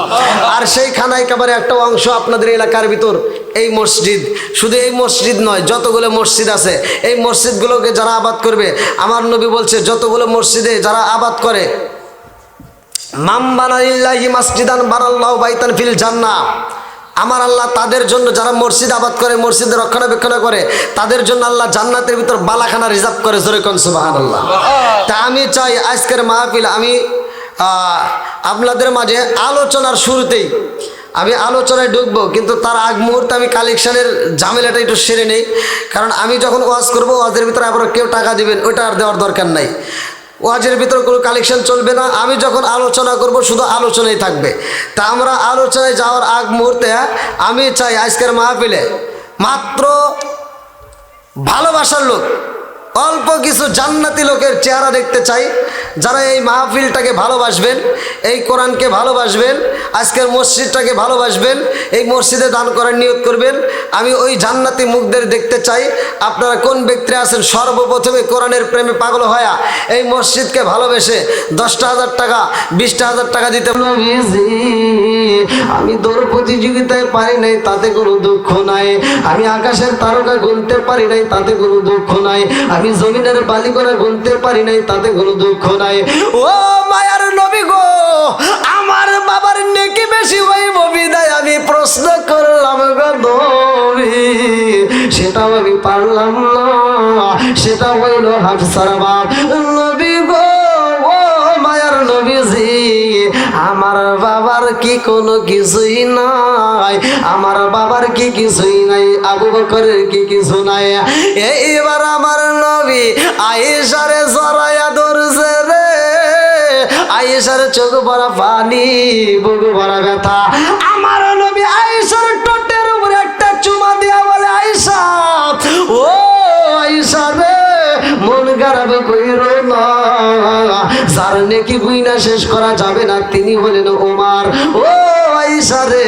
আর সেই খানাই কাবার একটা অংশ আপনাদের এলাকার ভিতর এই মসজিদ। শুধু এই মসজিদ নয়, যতগুলো মসজিদ আছে, এই মসজিদগুলোকে যারা আবাদ করবে, আমার নবী বলছে যতগুলো মসজিদে যারা আবাদ করে, মাম বানালিল্লাহি মাসজিদান বানাল্লাহু বাইতান ফিল জান্নাহ, আমার আল্লাহ তাদের জন্য যারা মসজিদ আবাদ করে, মসজিদের রক্ষণাবেক্ষণ করে, তাদের জন্য আল্লাহ জান্নাতের ভিতর বালাখানা রিজার্ভ করে। জোরে কোন সুবহানাল্লাহ। তা আমি চাই আজকের মাহফিল আমি আপনাদের মাঝে আলোচনার শুরুতেই আমি আলোচনায় ঢুকবো, কিন্তু তার আগ মুহূর্তে আমি কালেকশনের ঝামেলাটা একটু সেরে নেই। কারণ আমি যখন ওয়াজ করবো, ওয়াজের ভিতরে আবার কেউ টাকা দিবেন ওইটা আর দেওয়ার দরকার নাই। ওয়াজের ভিতরে কোনো কালেকশন চলবে না। আমি যখন আলোচনা করব শুধু আলোচনাই থাকবে। তা আমরা আলোচনায় যাওয়ার আগ মুহূর্তে আমি চাই আজকের মাহফিলে মাত্র ভালোবাসার লোক, অল্প কিছু জান্নাতি লোকের চেহারা দেখতে চাই, যারা এই মাহফিলটাকে ভালোবাসবেন, এই কোরআনকে ভালোবাসবেন, আজকের মসজিদটাকে ভালোবাসবেন, এই মসজিদে দান করার নিয়ত করবেন। আমি ওই জান্নাতি মুখদের দেখতে চাই। আপনারা কোন ব্যক্তিরা আছেন সর্বপ্রথমে কোরআনের প্রেমে পাগল হয়া এই মসজিদকে ভালোবেসে 10,000 টাকা 20,000 টাকা দিতে? আমি দৌড় প্রতিযোগিতায় পারি নাই, তাতে কোনো দুঃখ নাই। আমি আকাশের তারকা গুনতে পারি নাই, তাতে কোনো দুঃখ নাই। আমি জমিনের বালিকণা গুনতে পারি নাই, তাতে কোনো দুঃখ নাই। ও মায়ার নবী গো, আমার বাবার নেকি বেশি হইব বিদায় আমি প্রশ্ন করলাম গো নবী, সেটাও আমি পারলাম না, সেটা হইল হাফসার বাপ। নবী গো, ও মায়ার নবীজি, আমার বাবার কি কোনো কিছুই নাই, আমার বাবার কি কিছুই নাই, আবু বকরের কি কিছু নাই। এইবার আমার নবী আয়েশারে জড়াইয়া ধরছে রে, আয়েশার চোখ ভরা পানি, বুক ভরা ব্যথা। আমার নবী আয়েশার ঠোঁটের উপরে একটা চুমা দিয়া বলে, আয়েশা, ও আয়েশা রে, মন খারাপ কইরো না, যার নেকি বুইনা শেষ করা যাবে না তিনি হলেন ওমর। ও আয়েশা রে,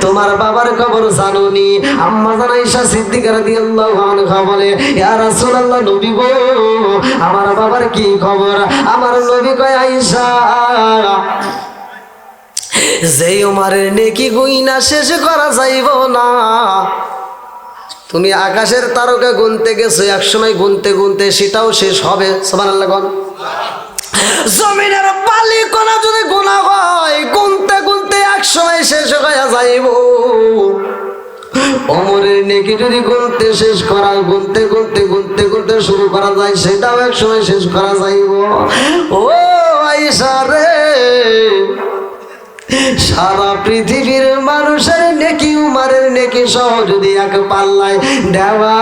তোমার বাবার খবর জানোনি? আম্মা জান আয়েশা সিদ্দিকা রাদিয়াল্লাহু আনহা বলে, ইয়া রাসূলুল্লাহ, নবী গো, আমার বাবার কি খবর? আমার নবী কয়, আয়েশা, যেই ওমরের নেকি গুইনা শেষ করা যাইব না, তুমি আকাশের তারকা গুনতে গেছো, একসময় গুনতে গুনতে সেটাও শেষ হবে। সুবহানাল্লাহ। জমিনের বালিকণা যদি গুনাহ হয়, গুনতে গুনতে একসময় শেষ হয়ে যাইব। ওমরের নেকি যদি গুনতে শেষ করা, গুনতে গুনতে গুনতে গুনতে শুরু করা যায়, সেটাও একসময় শেষ করা যাইব। ও আয়েশা রে, সারা পৃথিবীর মানুষের নেকি উমারের নেকি সহ যদি এক পাল্লায় দেওয়া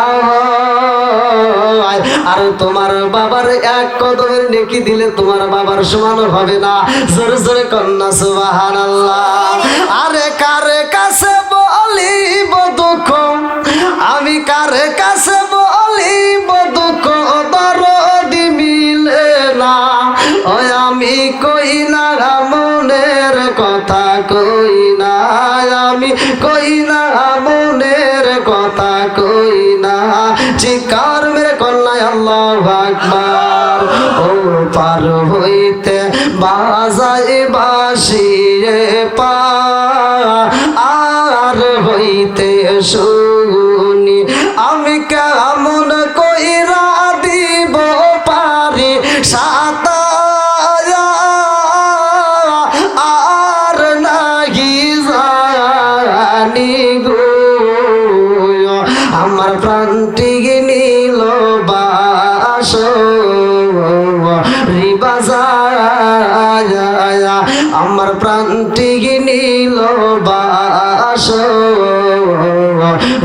হয়, আর তোমার বাবার এক কদমের নেকি দিলে তোমার বাবার সমান হবে না। জোরে জোরে কন্যা সুবহানাল্লাহ। আরে কারে কাছে বলিব দুঃখ, আমি কারে কাছে বলিব দুঃখ, দরদি মিলে না, ওই আমি কই না মনের কথা, কই না আমি, কই না মনের কথা, কই না। চিৎকার মেরে কন্যায় আল্লাহু আকবার। ও পার হইতে বাজায় বাঁশি রে পা, আর হইতে শুনি আমি কেমন কইরা দিব পারি সাতা, আর নাহি জানি গো, আমার প্রাণটি নিল বাস রিবাজায়, আমার প্রাণটি নিল বাস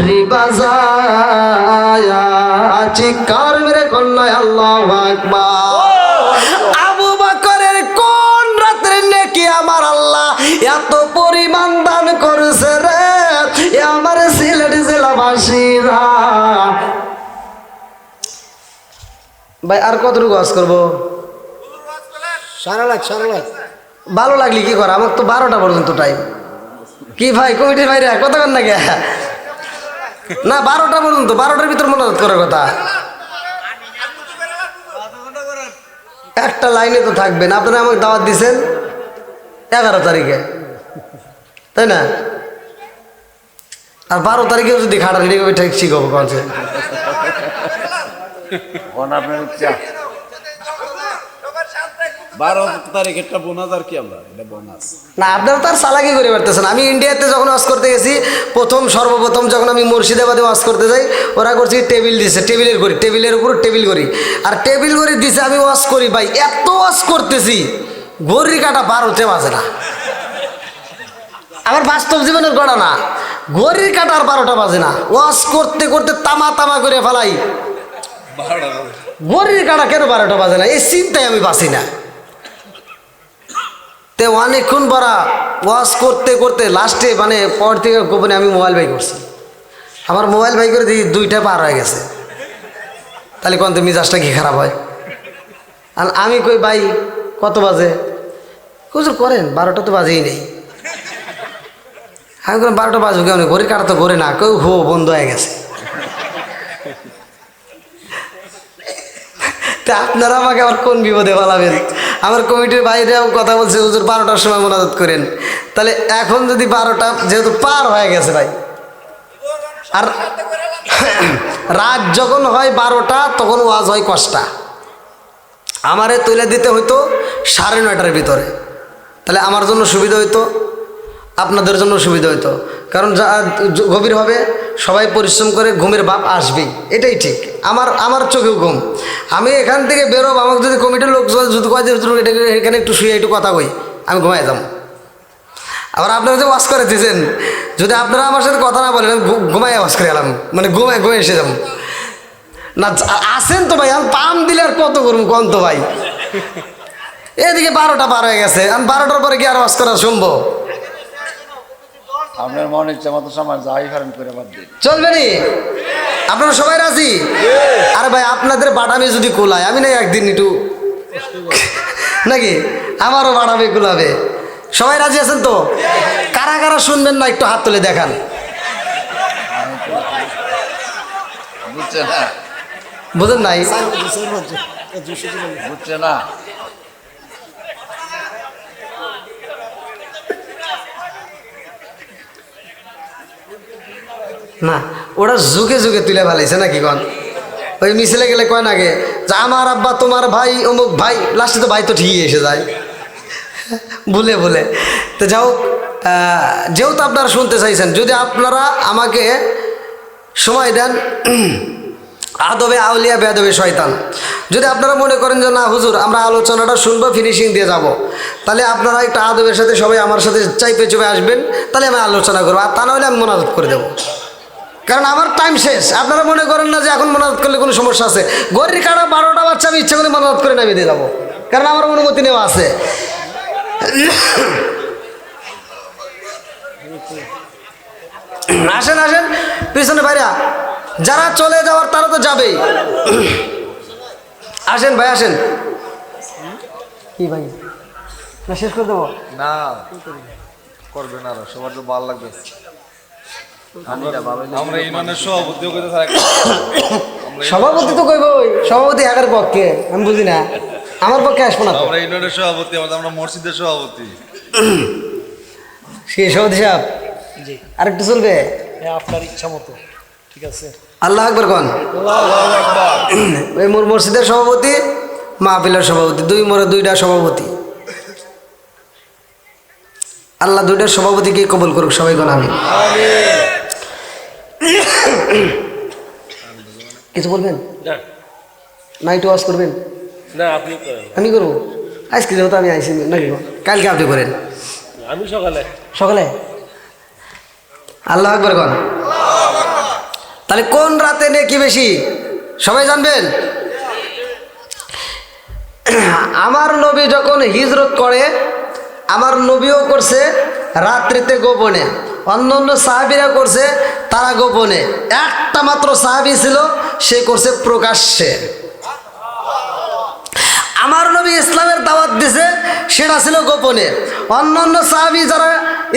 রিবাজায়। চিৎকার মেরে কন্যায় আল্লাহু আকবার। আবু বকরের কোন রাতের নেকি আমার আল্লাহ এত পরিমাণ দান করেছে রে, আমার সিলেট জেলাবাসীরা। ভাই আর কতটুকু ওয়াজ করবো? সারা লাখ। ভালো লাগলি কি করা, আমার তো 12টা পর্যন্ত টাইম। কি ভাই কমিটির ভাইরা কথা কন না কে? না 12টা পর্যন্ত, 12টার ভিতর মনোরোধ করার কথা। একটা লাইনে তো থাকবেন। আপনারা আমাকে দাওয়াত দিচ্ছেন 11 তারিখে, তাই না? আর 12 তারিখেও যদি খাটারি রেখে ঠিক শিখবো কনছে। আপনার ইচ্ছা 12 তারিখেরটা বোনাস, আর কি আমরা এটা বোনাস না, আপনারা তার চালাকি করে পারতেছেন। আমি ইন্ডিয়াতে যখন ওয়াজ করতে গেছি, সর্বপ্রথম যখন আমি মুর্শিদাবাদে ওয়াজ করতে যাই, ওরা করছি টেবিল দিছে, টেবিলের করি, টেবিলের উপর টেবিল করি, আর টেবিল করি দিছে, আমি ওয়াজ করি। ভাই এত ওয়াজ করতেছি, ঘড়ি কাটা 12তে বাজে না। আমার বাস্তব জীবনের ঘটনা। ঘড়ির কাঁটা আর 12টা বাজে না, ওয়াজ করতে করতে তামা তামা করে ফেলাই। ঘড়ির কাঁটা কেন 12টা বাজে না এই চিন্তায় আমি বাঁচি না। তে অনেকক্ষণ পরা ওয়াজ করতে করতে লাস্টে মানে পর থেকে গোপনে আমি মোবাইল বাই করছি। আমার মোবাইল বাই করে দেখি 2টা পার হয়ে গেছে। তাহলে কোন তো মিজাজটা কি খারাপ হয়? আর আমি কই ভাই কত বাজে? হুজুর করেন 12টা তো বাজেই নেই। আমি কোনো 12টা বাজবে কেমন? ঘড়ির কাটা তো ঘরে না, কেউ বন্ধ হয়ে গেছে। তা আপনারা আমাকে আবার কোন বিপদে ফেলাবেন? আমার কমিটির বাইরেও কথা বলছে হুজুর 12টার সময় মোনাজাত করেন। তাহলে এখন যদি 12টা যেহেতু পার হয়ে গেছে ভাই, আর রাত যখন হয় 12টা তখন ওয়াজ হয় কষ্টা। আমারে তুলে দিতে হইতো 9:30টার ভিতরে, তাহলে আমার জন্য সুবিধা হইতো, আপনাদের জন্য সুবিধা হইতো। কারণ যা গভীর হবে সবাই পরিশ্রম করে, ঘুমের ভাব আসবেই, এটাই ঠিক। আমার চোখেও ঘুম। আমি এখান থেকে বেরোব, আমাকে যদি কমিটির লোক যদি কয় যে এখানে একটু শুয়ে একটু কথা কই, আমি ঘুমাই যাব। আবার আপনারা যে ওয়াশ করে দিয়েছেন, যদি আপনারা আমার সাথে কথা না বলেন আমি ঘুমাই ওয়াশ করে গেলাম, মানে ঘুমাই এসে যাব না। আসেন তো ভাই, আমি পাম দিলে আর কত করবো কন তো ভাই। এদিকে 12টা পার হয়ে গেছে, আমি 12টার পরে কি আর ওয়াশ করা সম্ভব? আপনার মনে ইচ্ছা মতো সময় যাই ফারেন করে বাদ দিন, চলবে নি? আপনারা সবাই রাজি? আরে ভাই আপনাদের বাটামে যদি কুলায়, আমি না একদিন একটু নাকি আমারও বাটামে কুলাবে। সবাই রাজি আছেন তো? কারা কারা শুনবেন না একটু হাত তুলে দেখান। বুঝছে না? বুঝেন নাই? বুঝছে না? না, ওরা যুগে যুগে তুলে ফেলাইছে নাকি কন? ওই মিছিলে গেলে কয় নাগে যে আমার আব্বা তোমার ভাই অমুক ভাই, লাস্টে তো ভাই তো ঠিকই এসে যায় বলে বলে। তো যাও, যেহেতু আপনারা শুনতে চাইছেন, যদি আপনারা আমাকে সময় দেন, আদবে আউলিয়া বেদবে শয়তান, যদি আপনারা মনে করেন যে না হুজুর আমরা আলোচনাটা শুনবো ফিনিশিং দিয়ে যাব, তাহলে আপনারা একটা আদবের সাথে সবাই আমার সাথে চাইপে চুপে আসবেন, তাহলে আমি আলোচনা করবো। আর তা নাহলে আমি মোনাজাত করে দেবো, কারণ আমার টাইম শেষ। আপনারা মনে করেন না যে এখন মোনাজাত করলে কোনো সমস্যা আছে? ঘড়ির কাটা 12টা বাচ্চা আমি ইচ্ছা করে মোনাজাত করে নামিয়ে দিয়ে যাবো, কারণ আমার অনুমতি নেওয়া আছে। আসেন আসেন পিছনে ভাইরা, যারা চলে যাওয়ার তারা তো যাবেই। আসেন ভাই আসেন। কি ভাই না শেষ করে দেবো? না করবে না, সবার তো ভালো লাগবে। আমরা ইউনিয়নের সভাপতিও করতে থাকি। সভাপতি তো কইবই, সভাপতি একার পক্ষে আমি বুঝি না, আমার পক্ষে আসবো না। আমরা ইউনিয়নের সভাপতি, আমরা মসজিদের সভাপতি। সেই সভাপতি সাহেব জি, আরেকটু চলবে? আপনার ইচ্ছা মতো, ঠিক আছে। আল্লাহ আকবর কন। ওই মোর মসজিদের সভাপতি, মাহফিলের সভাপতি, দুইটা সভাপতি। আল্লাহ দুইটার সভাপতিকে কবুল করুক সবাই কোন আমি। কিছু বলবেন না? একটু ওয়াজ করবেন? না আপনি করেন, আমি করবো আজকে, যেহেতু আমি আইসি নাকি, কালকে আপনি করেন। আমি সকালে সকালে আল্লাহ আকবর কন। তাহলে কোন রাতে নেকি বেশি সবাই জানবেন? আমার নবী যখন হিজরত করে, আমার নবীও করছে রাত্রিতে গোপনে, অন্য অন্য সাহাবীরা করছে তারা গোপনে। একটা মাত্র সাহাবী ছিল, সে করছে প্রকাশ্যে। আমার নবী ইসলামের দাওয়াত দিছে, সেটা ছিল গোপনে। অন্য অন্য সাহাবী যারা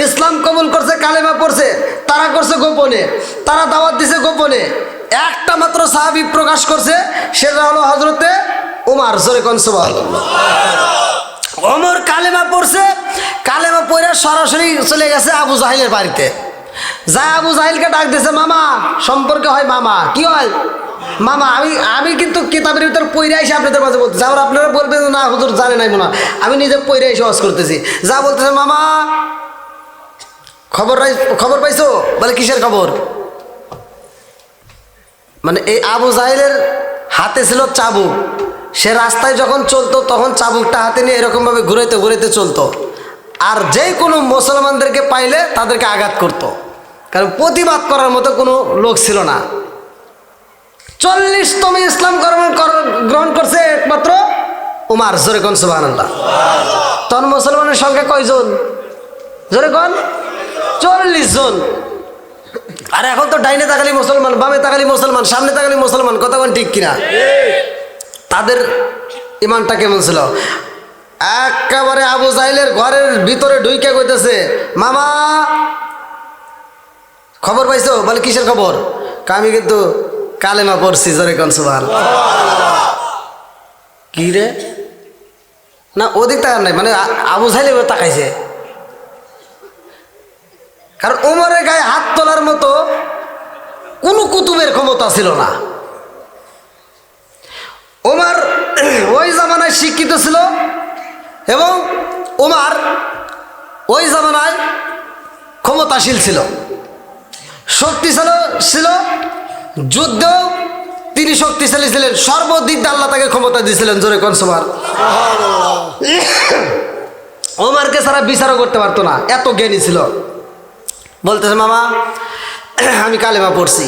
ইসলাম কবুল করছে, কালেমা পড়ছে, তারা করছে গোপনে, তারা দাওয়াত দিছে গোপনে। একটা মাত্র সাহাবী প্রকাশ করছে, সেটা হলো হযরতে ওমর। জোরে কোন সুবহানাল্লাহ। ওমর কালেমা পড়ছে, কালেমা পড়ে সরাসরি চলে গেছে আবু জাহিলের বাড়িতে। যা আবু জাহিলকে ডাক দিয়েছে, মামা, সম্পর্কে হয় মামা, কি হয় মামা? আমি কিন্তু কিতাবের ভিতর পড়ে এসে আপনাদের মাঝে বলতেছি, আবার আপনারা বলবেন না হুজুর জানে নাই মনে, আমি নিজে পড়ে এসে ওয়াজ করতেছি। যা বলতেছে, মামা খবর পাইছো? বলে কিসের খবর? মানে এই আবু জাহিলের হাতে ছিল চাবুক, সে রাস্তায় যখন চলতো তখন চাবুকটা হাতে নিয়ে এরকমভাবে ঘুরাইতে ঘুরাইতে চলতো। আর যে কোনো মুসলমানদেরকে পাইলে তাদেরকে আঘাত করত, কারণ প্রতিবাদ করার মতো কোনো লোক ছিল না। 40তম ইসলাম গ্রহণ করছে একমাত্র উমার। জোরে কোন সুবহানাল্লাহ। তখন মুসলমানের সংখ্যা কয়জন? জোরে কোন 40 জন। আর এখন তো ডাইনে তাকালি মুসলমান, বামে তাকালি মুসলমান, সামনে তাকালি মুসলমান, কথা কোন ঠিক কিনা? তাদের ইমানটা কেমন ছিল? একেবারে আবু জাহেলের ঘরের ভিতরে ঢুইকে কইতেছে, মামা খবর পাইছো? বলে কিসের খবর? আমি কিন্তু কালেমা পড়ছি। জোরে কোন সুবহানাল্লাহ। কি রে? না ওদিক তাকার নাই, মানে আবু জাহেল এবার তাকাইছে, কারণ ওমরের গায়ে হাত তোলার মতো কোনো কুতুবের ক্ষমতা ছিল না। ওমর ওই জামানায় শিক্ষিত ছিল এবং ওমর ওই জামানায় ক্ষমতাশীল ছিল, শক্তিশালী ছিল, যুদ্ধেও তিনি শক্তিশালী ছিলেন, সর্বদিক দিয়ে আল্লাহ তাকে ক্ষমতা দিয়েছিলেন। জোরে কোন সুবহানাল্লাহ। ওমরকে সারা বিচারও করতে পারতো না, এত জ্ঞানী ছিল। বলতেছে, মামা আমি কালেমা পড়ছি।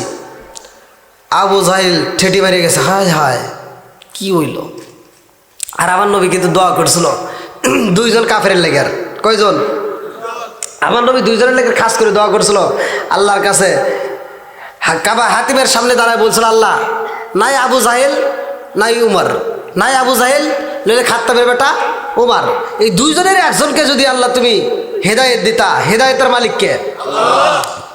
আবু জাহেল ঠেটি মারিয়ে গেছে, হায় হায় কি হইল? আর আমার নবী কিন্তু দোয়া করছিল 2 জন কাফেরের লেগে। আর কয়জন? আমার নবী 2 জনের লেগে খাস করে দোয়া করছিল আল্লাহর কাছে। কাবা হাতিমের সামনে দাঁড়ায় বলছিল, আল্লাহ নাই আবু জাহেল নাই উমর, নাই আবু জাহেল নইলে খাত্তাবের বেটা উমর, এই 2 জনের একজনকে যদি আল্লাহ তুমি হেদায়েত দিতা। হেদায়েতের মালিককে?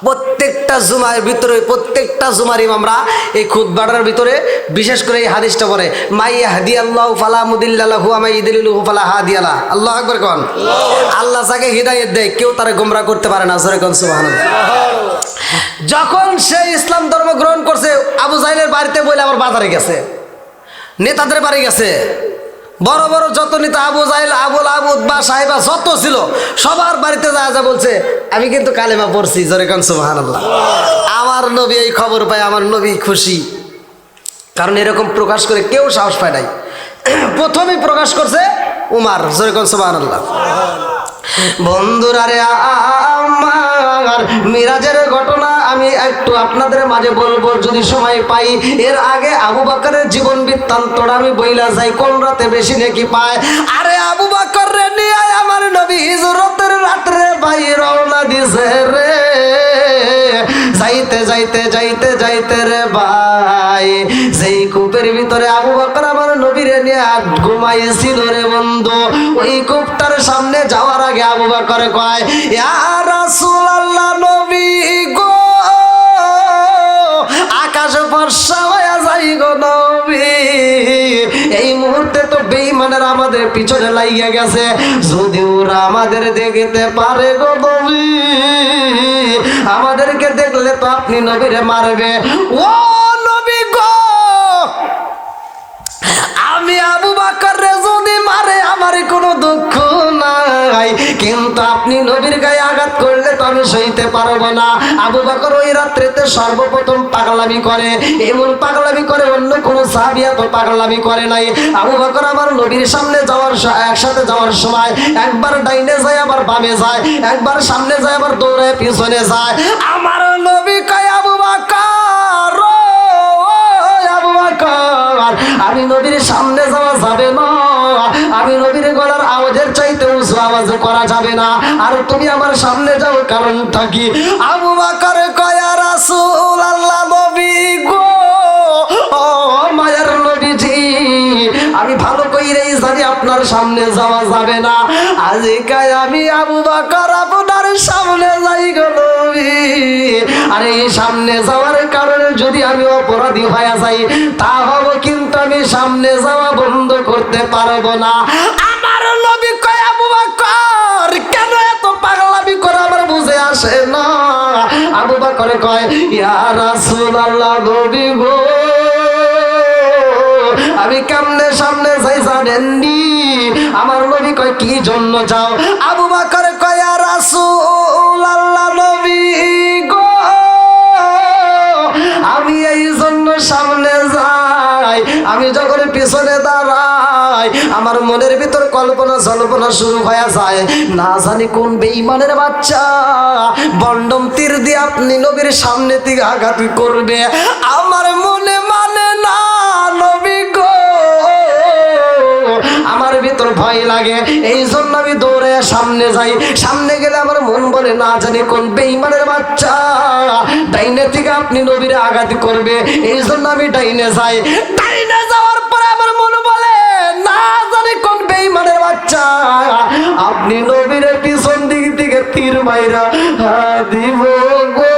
প্রত্যেকটা জুমার ভিতরে, প্রত্যেকটা জুমার ইমামরা এই খুতবাটার ভিতরে বিশেষ করে এই হাদিসটা পড়ে, মাই ইয়াহদিয়াল্লাহু ফালা মুদিল্লা লাহু ওয়া মাই ইউদ্লিলহু ফালা হাদিয়া লাহু। আল্লাহু আকবার কোন। আল্লাহ যাকে হিদায়াত দেয় কেউ তারে গোমরা করতে পারে না। জোরে কোন সুবহানাল্লাহ। যখন সে ইসলাম ধর্ম গ্রহণ করছে, আবু জাহেলের বাড়িতে বলে আবার বাজারে গেছে, নেতাদের বাড়ি গেছে, বড় বড় যত নেতা আবু জাহেল, আবুল আবুদ বা সাহেবা যত ছিল সবার বাড়িতে যা বলছে, আমি কিন্তু কালেমা পড়ছি। জোরে কোন সুবহানাল্লাহ। আমার নবী এই খবর পায়, আমার নবী খুশি, কারণ এরকম প্রকাশ করে কেউ সাহস পায় নাই। প্রথমেই প্রকাশ করছে উমার। জোরে কোন সুবহানাল্লাহ। বন্ধুরা রে, আমার মিরাজের ঘটনা আমি একটু আপনাদের মাঝে বলবো যদি সময় পাই। এর আগে আবু বকরের জীবন বৃত্তান্তটা আমি বইলা যাই, কোন রাতে বেশি নাকি পায়। আরে আবু বকর রে নিয়ে আমার নবী হিজরতের রাত্রে ভাই রওনা দিছে রে। যাইতে যাইতে যাইতে যাইতে রে ভাই, যেই কূপের ভিতরে আবু বকর আমার নবীরে নিয়ে ঘুমাইছিল রে বন্ধু, ওই কূপটার সামনে যাওয়ার আগে আবু বকর কয়, ইয়া রাসূলুল্লাহ, নবী গো, আকাশ বর্ষা হয়ে যাই গো নবী। এই মুহূর্তে তো বেঈমানেরা আমাদের পিছনে লাগিয়ে গেছে, যদি ওরা আমাদের দেখতে পারে গো নবী, আমাদেরকে দেখলে তো আপনি নবীরে মারবে। ও নবী গো, আমি আবু বকর রে যদি মারে আমার কোনো দুঃখ নাই, কিন্তু আপনি নবীর গায়ে আঘাত করলে তো আমি সইতে পারবো না। আবু বকর ওই রাত্রিতে সর্বপ্রথম পাগলামি করে, এমন পাগলামি করে অন্য কোনো সাহাবী এত পাগলামি করে নাই। আবু বকর আমার নবীর সামনে যাওয়ার একসাথে যাওয়ার সময় একবার ডাইনে যায়, আবার বামে যায়, একবার সামনে যায়, আবার দৌড়ে পিছনে যায়। আমার নবী কয়, আবু বকর, আবু বকর, আমি নবীর সামনে যাওয়া যাবে না, আমি নবীর গলার আওয়াজের চাইতে উঁচু আওয়াজ করা যাবে না, আর তুমি আমার সামনে যাও, কারণটা কি? আবু বকর কয়, ইয়া রাসূলুল্লাহ, নবী গো, ও মায়ার নবীজি, আমি ভালো কইরেই জানি আপনার সামনে যাওয়া যাবে না। আজকাল আমি আবু বকর আপনার সামনে যাই গো নবী, আর এই সামনে যাওয়ার কারণে যদি আমি অপরাধী হয়ে যাই, তা হবো, কিন্তু আমি সামনে যাওয়া বন্ধ করতে পারবো না। আমার নবী কয়, আবু বকর কেন এত পাগলামি করে আমার বুঝে আসে না। আবু বকর কয়, ইয়া রাসূলুল্লাহ, নবী গো, আমি কেমনে সামনে যাই জানেননি? আমার নবী কয়, কি জন্য যাও? আবু বকর কয়, ইয়া রাসূলুল্লাহ, নবী গো, আমি এই জন্য সামনে যাই, আমি যখন পিছনে দাঁড়াই যায়, আমার মনের ভিতর কল্পনা জল্পনা শুরু হয়ে যায়, না জানি কোন বেঈমানের বাচ্চা বন্ডম তীর দিয়ে আপনি নবীর সামনে থেকে আঘাত করবে। আমার মনে মানে না নবী গো, আমার ভিতর ভয় লাগে, এই জন্য আমি দৌড়ে সামনে যাই। সামনে গেলে আমার মন বলে না জানি কোন বেঈমানের বাচ্চা ডাইনে থেকে আপনি নবীরে আঘাত করবে, এই জন্য আমি ডাইনে যাই। ডাইনে যাওয়ার পরে আমার মন বলে না জানি কোন বেঈমানের বাচ্চা আপনি নবীরে পিছন দিক থেকে তীর মাইরা দিব গো,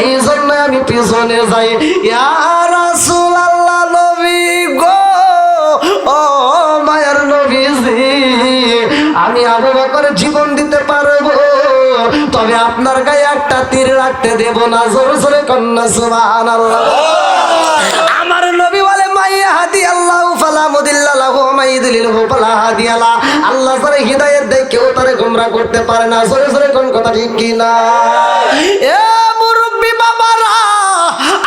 এই জন্য আমি পিছনে যাই। ইয়া রাসূলুল্লাহ নবী গো, ও মায়ার নবীজি, আমি আবু বকর জীবন দিতে পারবো, তবে আপনার গায়ে একটা তীর রাখতে দেব না। জোরে জোরে কন্যা সুবহানাল্লাহ। আমার নবী বলে মাইয়াহাদি আল্লাহু ফালা মুদিল্লা লাহু ওয়া মাইয়ুদ্লিলহু ফালা হাদিয়া লা। আল্লাহ যারা হিদায়াত দেয় কেউ তারে গোমরা করতে পারে না। জোরে জোরে কোন কথা ঠিক কি না? এ মুরব্বি বাবারা,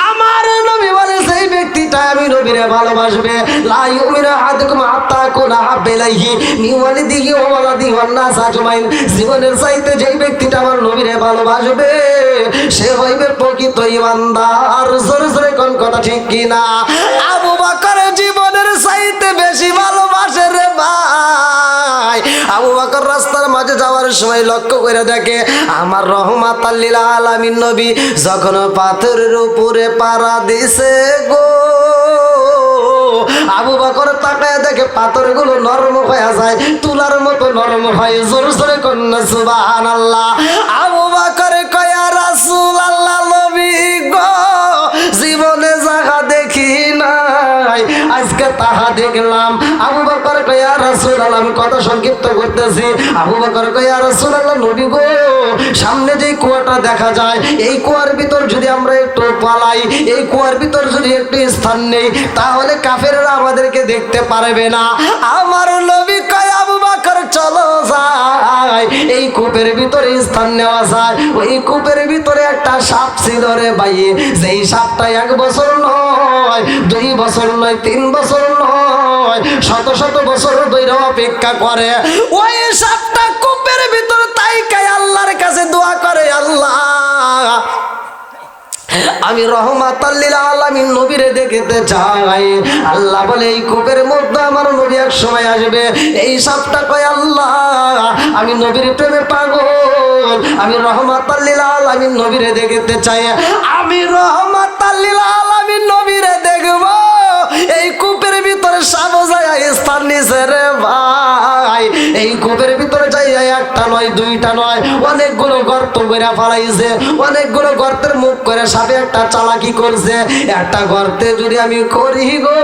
আমার নবী বলে সেই ব্যক্তিটা আমি নবীরে ভালোবাসবে, লা ইউমিনু আহাদুকুম হাত্তা আকুনা হাব্বা ইলাইহি মিন ওয়ালিদিহি ওয়া ওয়ালাদিহি ওয়ান নাস আজমাইন। জীবনের চাইতে যেই ব্যক্তিটা আমার নবীরে ভালোবাসবে সে হইবে প্রকৃত ঈমানদার। জোরে জোরে কোন কথা ঠিক কি না? আবু বকর জীবনের চাইতে বেশি ভালোবাসে রে ভাই। আবু বকর রাস্তার মাঝে যাওয়ার সময় লক্ষ্য করে দেখে আমার রহমাতাল লিল আলামিন নবী যখন পাথরের উপরে পাড়া দিছে গো, আবু বকর তাকায় দেখে পাথরগুলো নরম হয়ে যায়, তুলার মতো নরম হয়। জোরে জোরে কন্যা সুবহানাল্লাহ। আবু বকর কয় ইয়া রাসূলুল্লাহ নবী গো, জীবনে জায়গা দেখি নাই, আজকে তাহা দেখলাম। আবু বকর কয় ইয়া রাসূলুল্লাহ, আমি কথা সংক্ষিপ্ত করতেছি। আবু বকর কয় ইয়া রাসূলুল্লাহ নবী গো, সামনে যে কুয়াটা দেখা যায় এই কুয়ার ভিতর যদি আমরা একটু পালাই, এই কুয়ার ভিতর যদি একটু স্থান নেই তাহলে কাফেররা আমাদেরকে দেখতে পারবে না। আমার নবী কয় আবু বকর চলো যাই, এই কূপের ভিতরে স্থান নেওয়া যায়। ওই কূপের ভিতরে একটা সাপ ছিল রে ভাই, যেই সাপটা 1 বছর নয়, 2 বছর নয়, 3 বছর নয়, শত শত বছর ধরে অপেক্ষা করে। ওই সাপটা কূপের ভিতরে তাইকায় আল্লাহর কাছে দোয়া করে, আল্লাহ আমি রহমাতাল লিল আলামিন নবীরে দেখতে চাই। আল্লাহ বলে এই কূপের মধ্যে আমার নবী এক সময় আসবে। এই সাপটা কয় আল্লাহ আমি নবীর প্রেমে পাগল, আমি রহমাতাল লিল আলামিন নবীরে দেখতে চাই, আমি রহমাতাল লিল আলামিন নবীরে দেখব। এই কূপের ভিতরে সাপ যায় স্থান নিছে রে ভাই, এই কূপের ভিতরে যাই একটা নয়, 2টা নয়, অনেকগুলো গর্ত করে ফেলাইছে। অনেকগুলো গর্তের মুখ করে সাপে একটা চালাকি করছে। একটা গর্তে যদি আমি করি গো,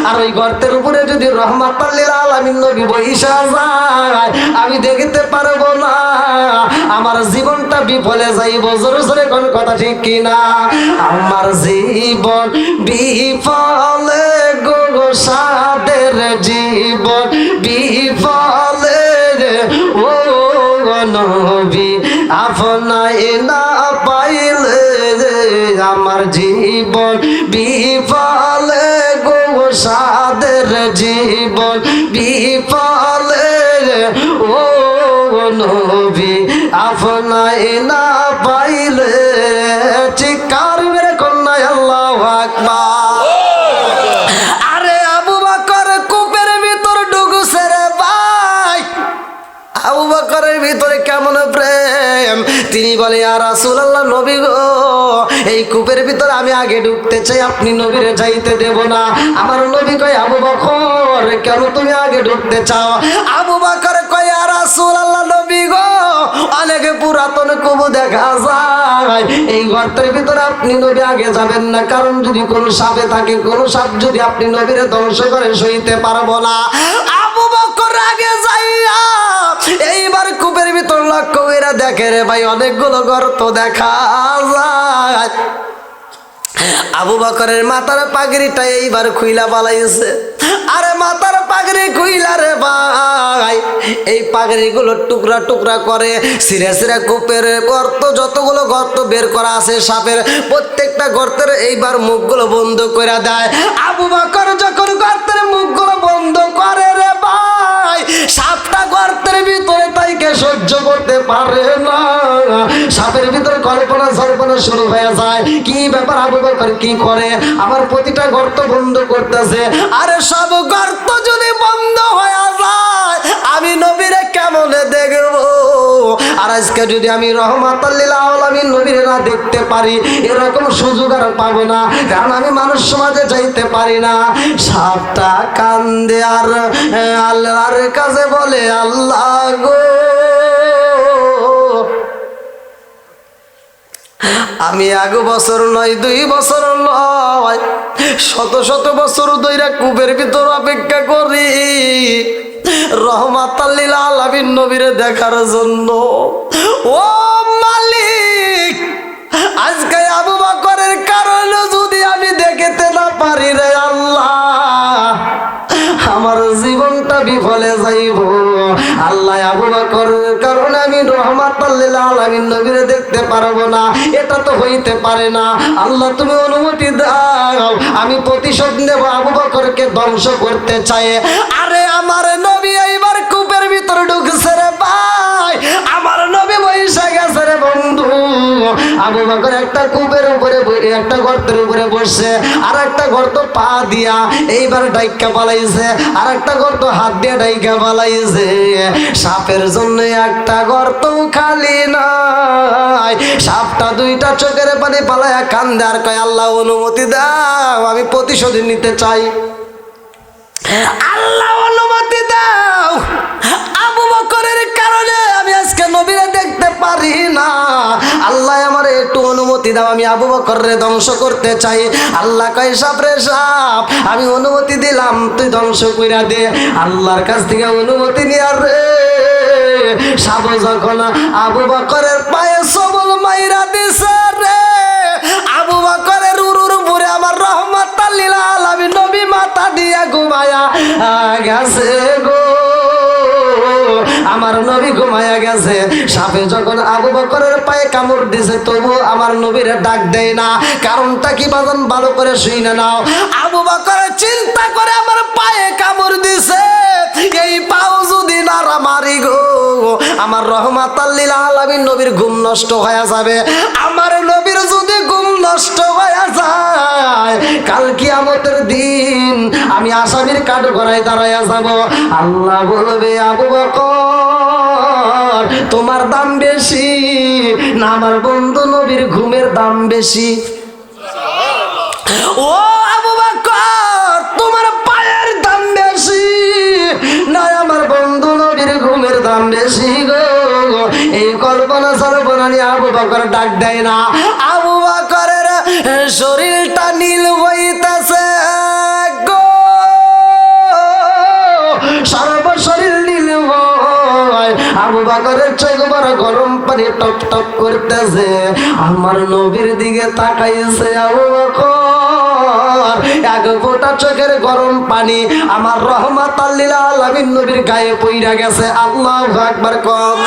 আর ওই গর্তের উপরে যদি রহমাতাল লিল আলামিন নবী বইসা যায়, আমি দেখতে পারবো না, আমার জীবনটা বিফলে যাইব। জোরে জোরে কোন কথা ঠিক কি না? আমার জীবন বিফলে গো, সাদের জীবন বিফলে ও নবী আপনায় না পাইলে আমার জীবন বিফলে গো, সাদের জীবন বিফলে ও নবী আপনায় না পাইলে। চিৎকার মেরে কন্যা আল্লাহু আকবার। আরে আবু বকর কূপের ভিতর ঢুকছে রে ভাই। আবু বকরের ভিতরে কেমন প্রেম, তিনি বলে ইয়া রাসূলুল্লাহ নবী গো, এই কূপের ভিতরে আমি আগে ঢুকতে চাই, আপনি নবীরে যাইতে দেব না। আমার নবী কয় আবু বকর কেন তুমি আগে ঢুকতে চাও? আবু বকর কয় ইয়া রাসূলুল্লাহ নবী গো, অনেক পুরাতন কূপ দেখা যায়, এই গর্তের ভিতরে আপনি নবী আগে যাবেন না, কারণ যদি কোনো সাপে থাকে, কোনো সাপ যদি আপনি নবীরে ধ্বংস করে সইতে পারবো না। আবু বকর আগে যাইয়া এইবার কূপের ভিতর লক্ষ্য করে দেখে রে ভাই অনেকগুলো গর্ত দেখা যায়। আবু বকরের মাথার পাগড়িটা এইবার খুইলা পালাইছে। আরে মাথার পাগড়ি খুইলা রে ভাই, এই পাগড়িগুলো টুকরা টুকরা করে সিরে সিরে কূপের গর্ত, যতগুলো গর্ত বের করা আছে সাপের, প্রত্যেকটা গর্তের এইবার মুখগুলো বন্ধ করে দেয়। আবু বকর যখন গর্তের মুখগুলো বন্ধ করে রে ভাই, সাপটা গর্তের ভিতরে তাইকে সহ্য করতে পারে না। সাপের ভিতরে কল্পনা সল্পনা শুরু হয়ে যায়, কি ব্যাপার আবু বকর কি করে, আমার প্রতিটা গর্ত বন্ধ করতেছে। আরে সব গর্ত যদি বন্ধ হয়ে যায় আমি নবীরে কেমনে দেখবো? আর আজকে যদি আমি রহমাতাল লিল আলামিন নবীরে না দেখতে পারি, এরকম সুযোগ আর পাবো না, কারণ আমি মানুষ সমাজে যাইতে পারি না। সাপটা কান্দে আর আল্লাহর কাছে বলে, আল্লাহ গো, আমি 1 বছর নয় 2 বছর নয়, শত শত বছর ধইরা কূপের ভিতর অপেক্ষা করি রহমাতাল লিল আলামিন নবীরে দেখার জন্য। ও মালিক, আজকে আবু বকরের কারণে যদি আমি দেখতে না পারি রে আল্লাহ, আমার জীবনটা বিফলে যাইব। আল্লাহ, আবু বকরের কারণে আমি রহমাতাল লিল আলামিন নবীরে দেখতে পারবো না, এটা তো হইতে পারে না। আল্লাহ, তুমি অনুমতি দাও, আমি প্রতিশোধ নেব, আবু বকরকে ধ্বংস করতে চাই। আরে আমার নবী এইবার কূপের ভিতরে ঢুকছে রে ভাই, আমার নবী বইসা গেছে রে বন্ধু। আবু বকর একটা কূপের উপরে, একটা গর্তের উপরে বসছে, আর একটা গর্ত পা দিয়া এইবার ডাইকা পালাইছে, আর একটা গর্ত হাত দিয়ে ডাইকা পালাইছে। সাপের জন্য একটা গর্ত খালি নাই। সাপটা 2টা চোখের পানি পালায়া কান্দে আর কয়, আল্লাহ অনুমতি দাও, আমি প্রতিশোধ নিতে চাই। আল্লাহ অনুমতি দাও, আবু বকরের কারণে আমি আজকে নবীরে দেখতে পারি না। আল্লাহ, আমার একটু অনুমতি দাও, আমি আবু বকররে ধ্বংস করতে চাই। আল্লাহ কয়, সাপ রে সাপ, আমি অনুমতি দিলাম, তুই ধ্বংস কইরা দে। আল্লাহর কাছ থেকে অনুমতি নিয়ে রে সাপ যখন আবু বকরের পায়ে সবল মাইরা দিছে রে, আবু বকরের উরুর পুরে আমার রহমাতাল লিল আলামিন নবী মাথা দিয়া ঘুমায়া গেছে গো, আমার নবী ঘুমায়া গেছে। সাপে যখন আবু বকরের পায়ে কামড় দিছে, তবু আমার নবীরে ডাক দেয় না। কারণটা কি বাজান, ভালো করে শুনে নাও। আবু বকর চিন্তা করে, আমার পায়ে কামড় দিছে, এই পাও যদি না মারি গো, আমার রহমাতাল লিল আলামিন নবীর ঘুম নষ্ট হয়ে যাবে। আমার নবীর যদি ঘুম নষ্ট হয়ে যায়, কাল কিয়ামতের দিন আমি আসামির কাঠগড়ায় দাঁড়াইয়া যাব। আল্লাহ বলবে, আবু বকর তোমার দাম বেশি না আমার বন্ধু নবীর ঘুমের দাম বেশি? ও আবু বকর, তোমার পায়ের দাম বেশি না আমার বন্ধু নবীর ঘুমের দাম বেশি গো? এই কল্পনা সল্পনা নিয়ে আবু বকর ডাক দেয় না। আবু বকরের শরীরটা নীল হইতেছে গো, সর্বশরীর নীল হয়। আবু বকরের চোখ বড় গরম পানি টপ টপ করতেছে, আমার নবীর দিকে তাকাইছে। আবু বকর 1 ফোঁটা চোখের গরম পানি আমার রহমাতাল লিল আলামিন নবীর গায়ে পইরা গেছে। আল্লাহু আকবার কম।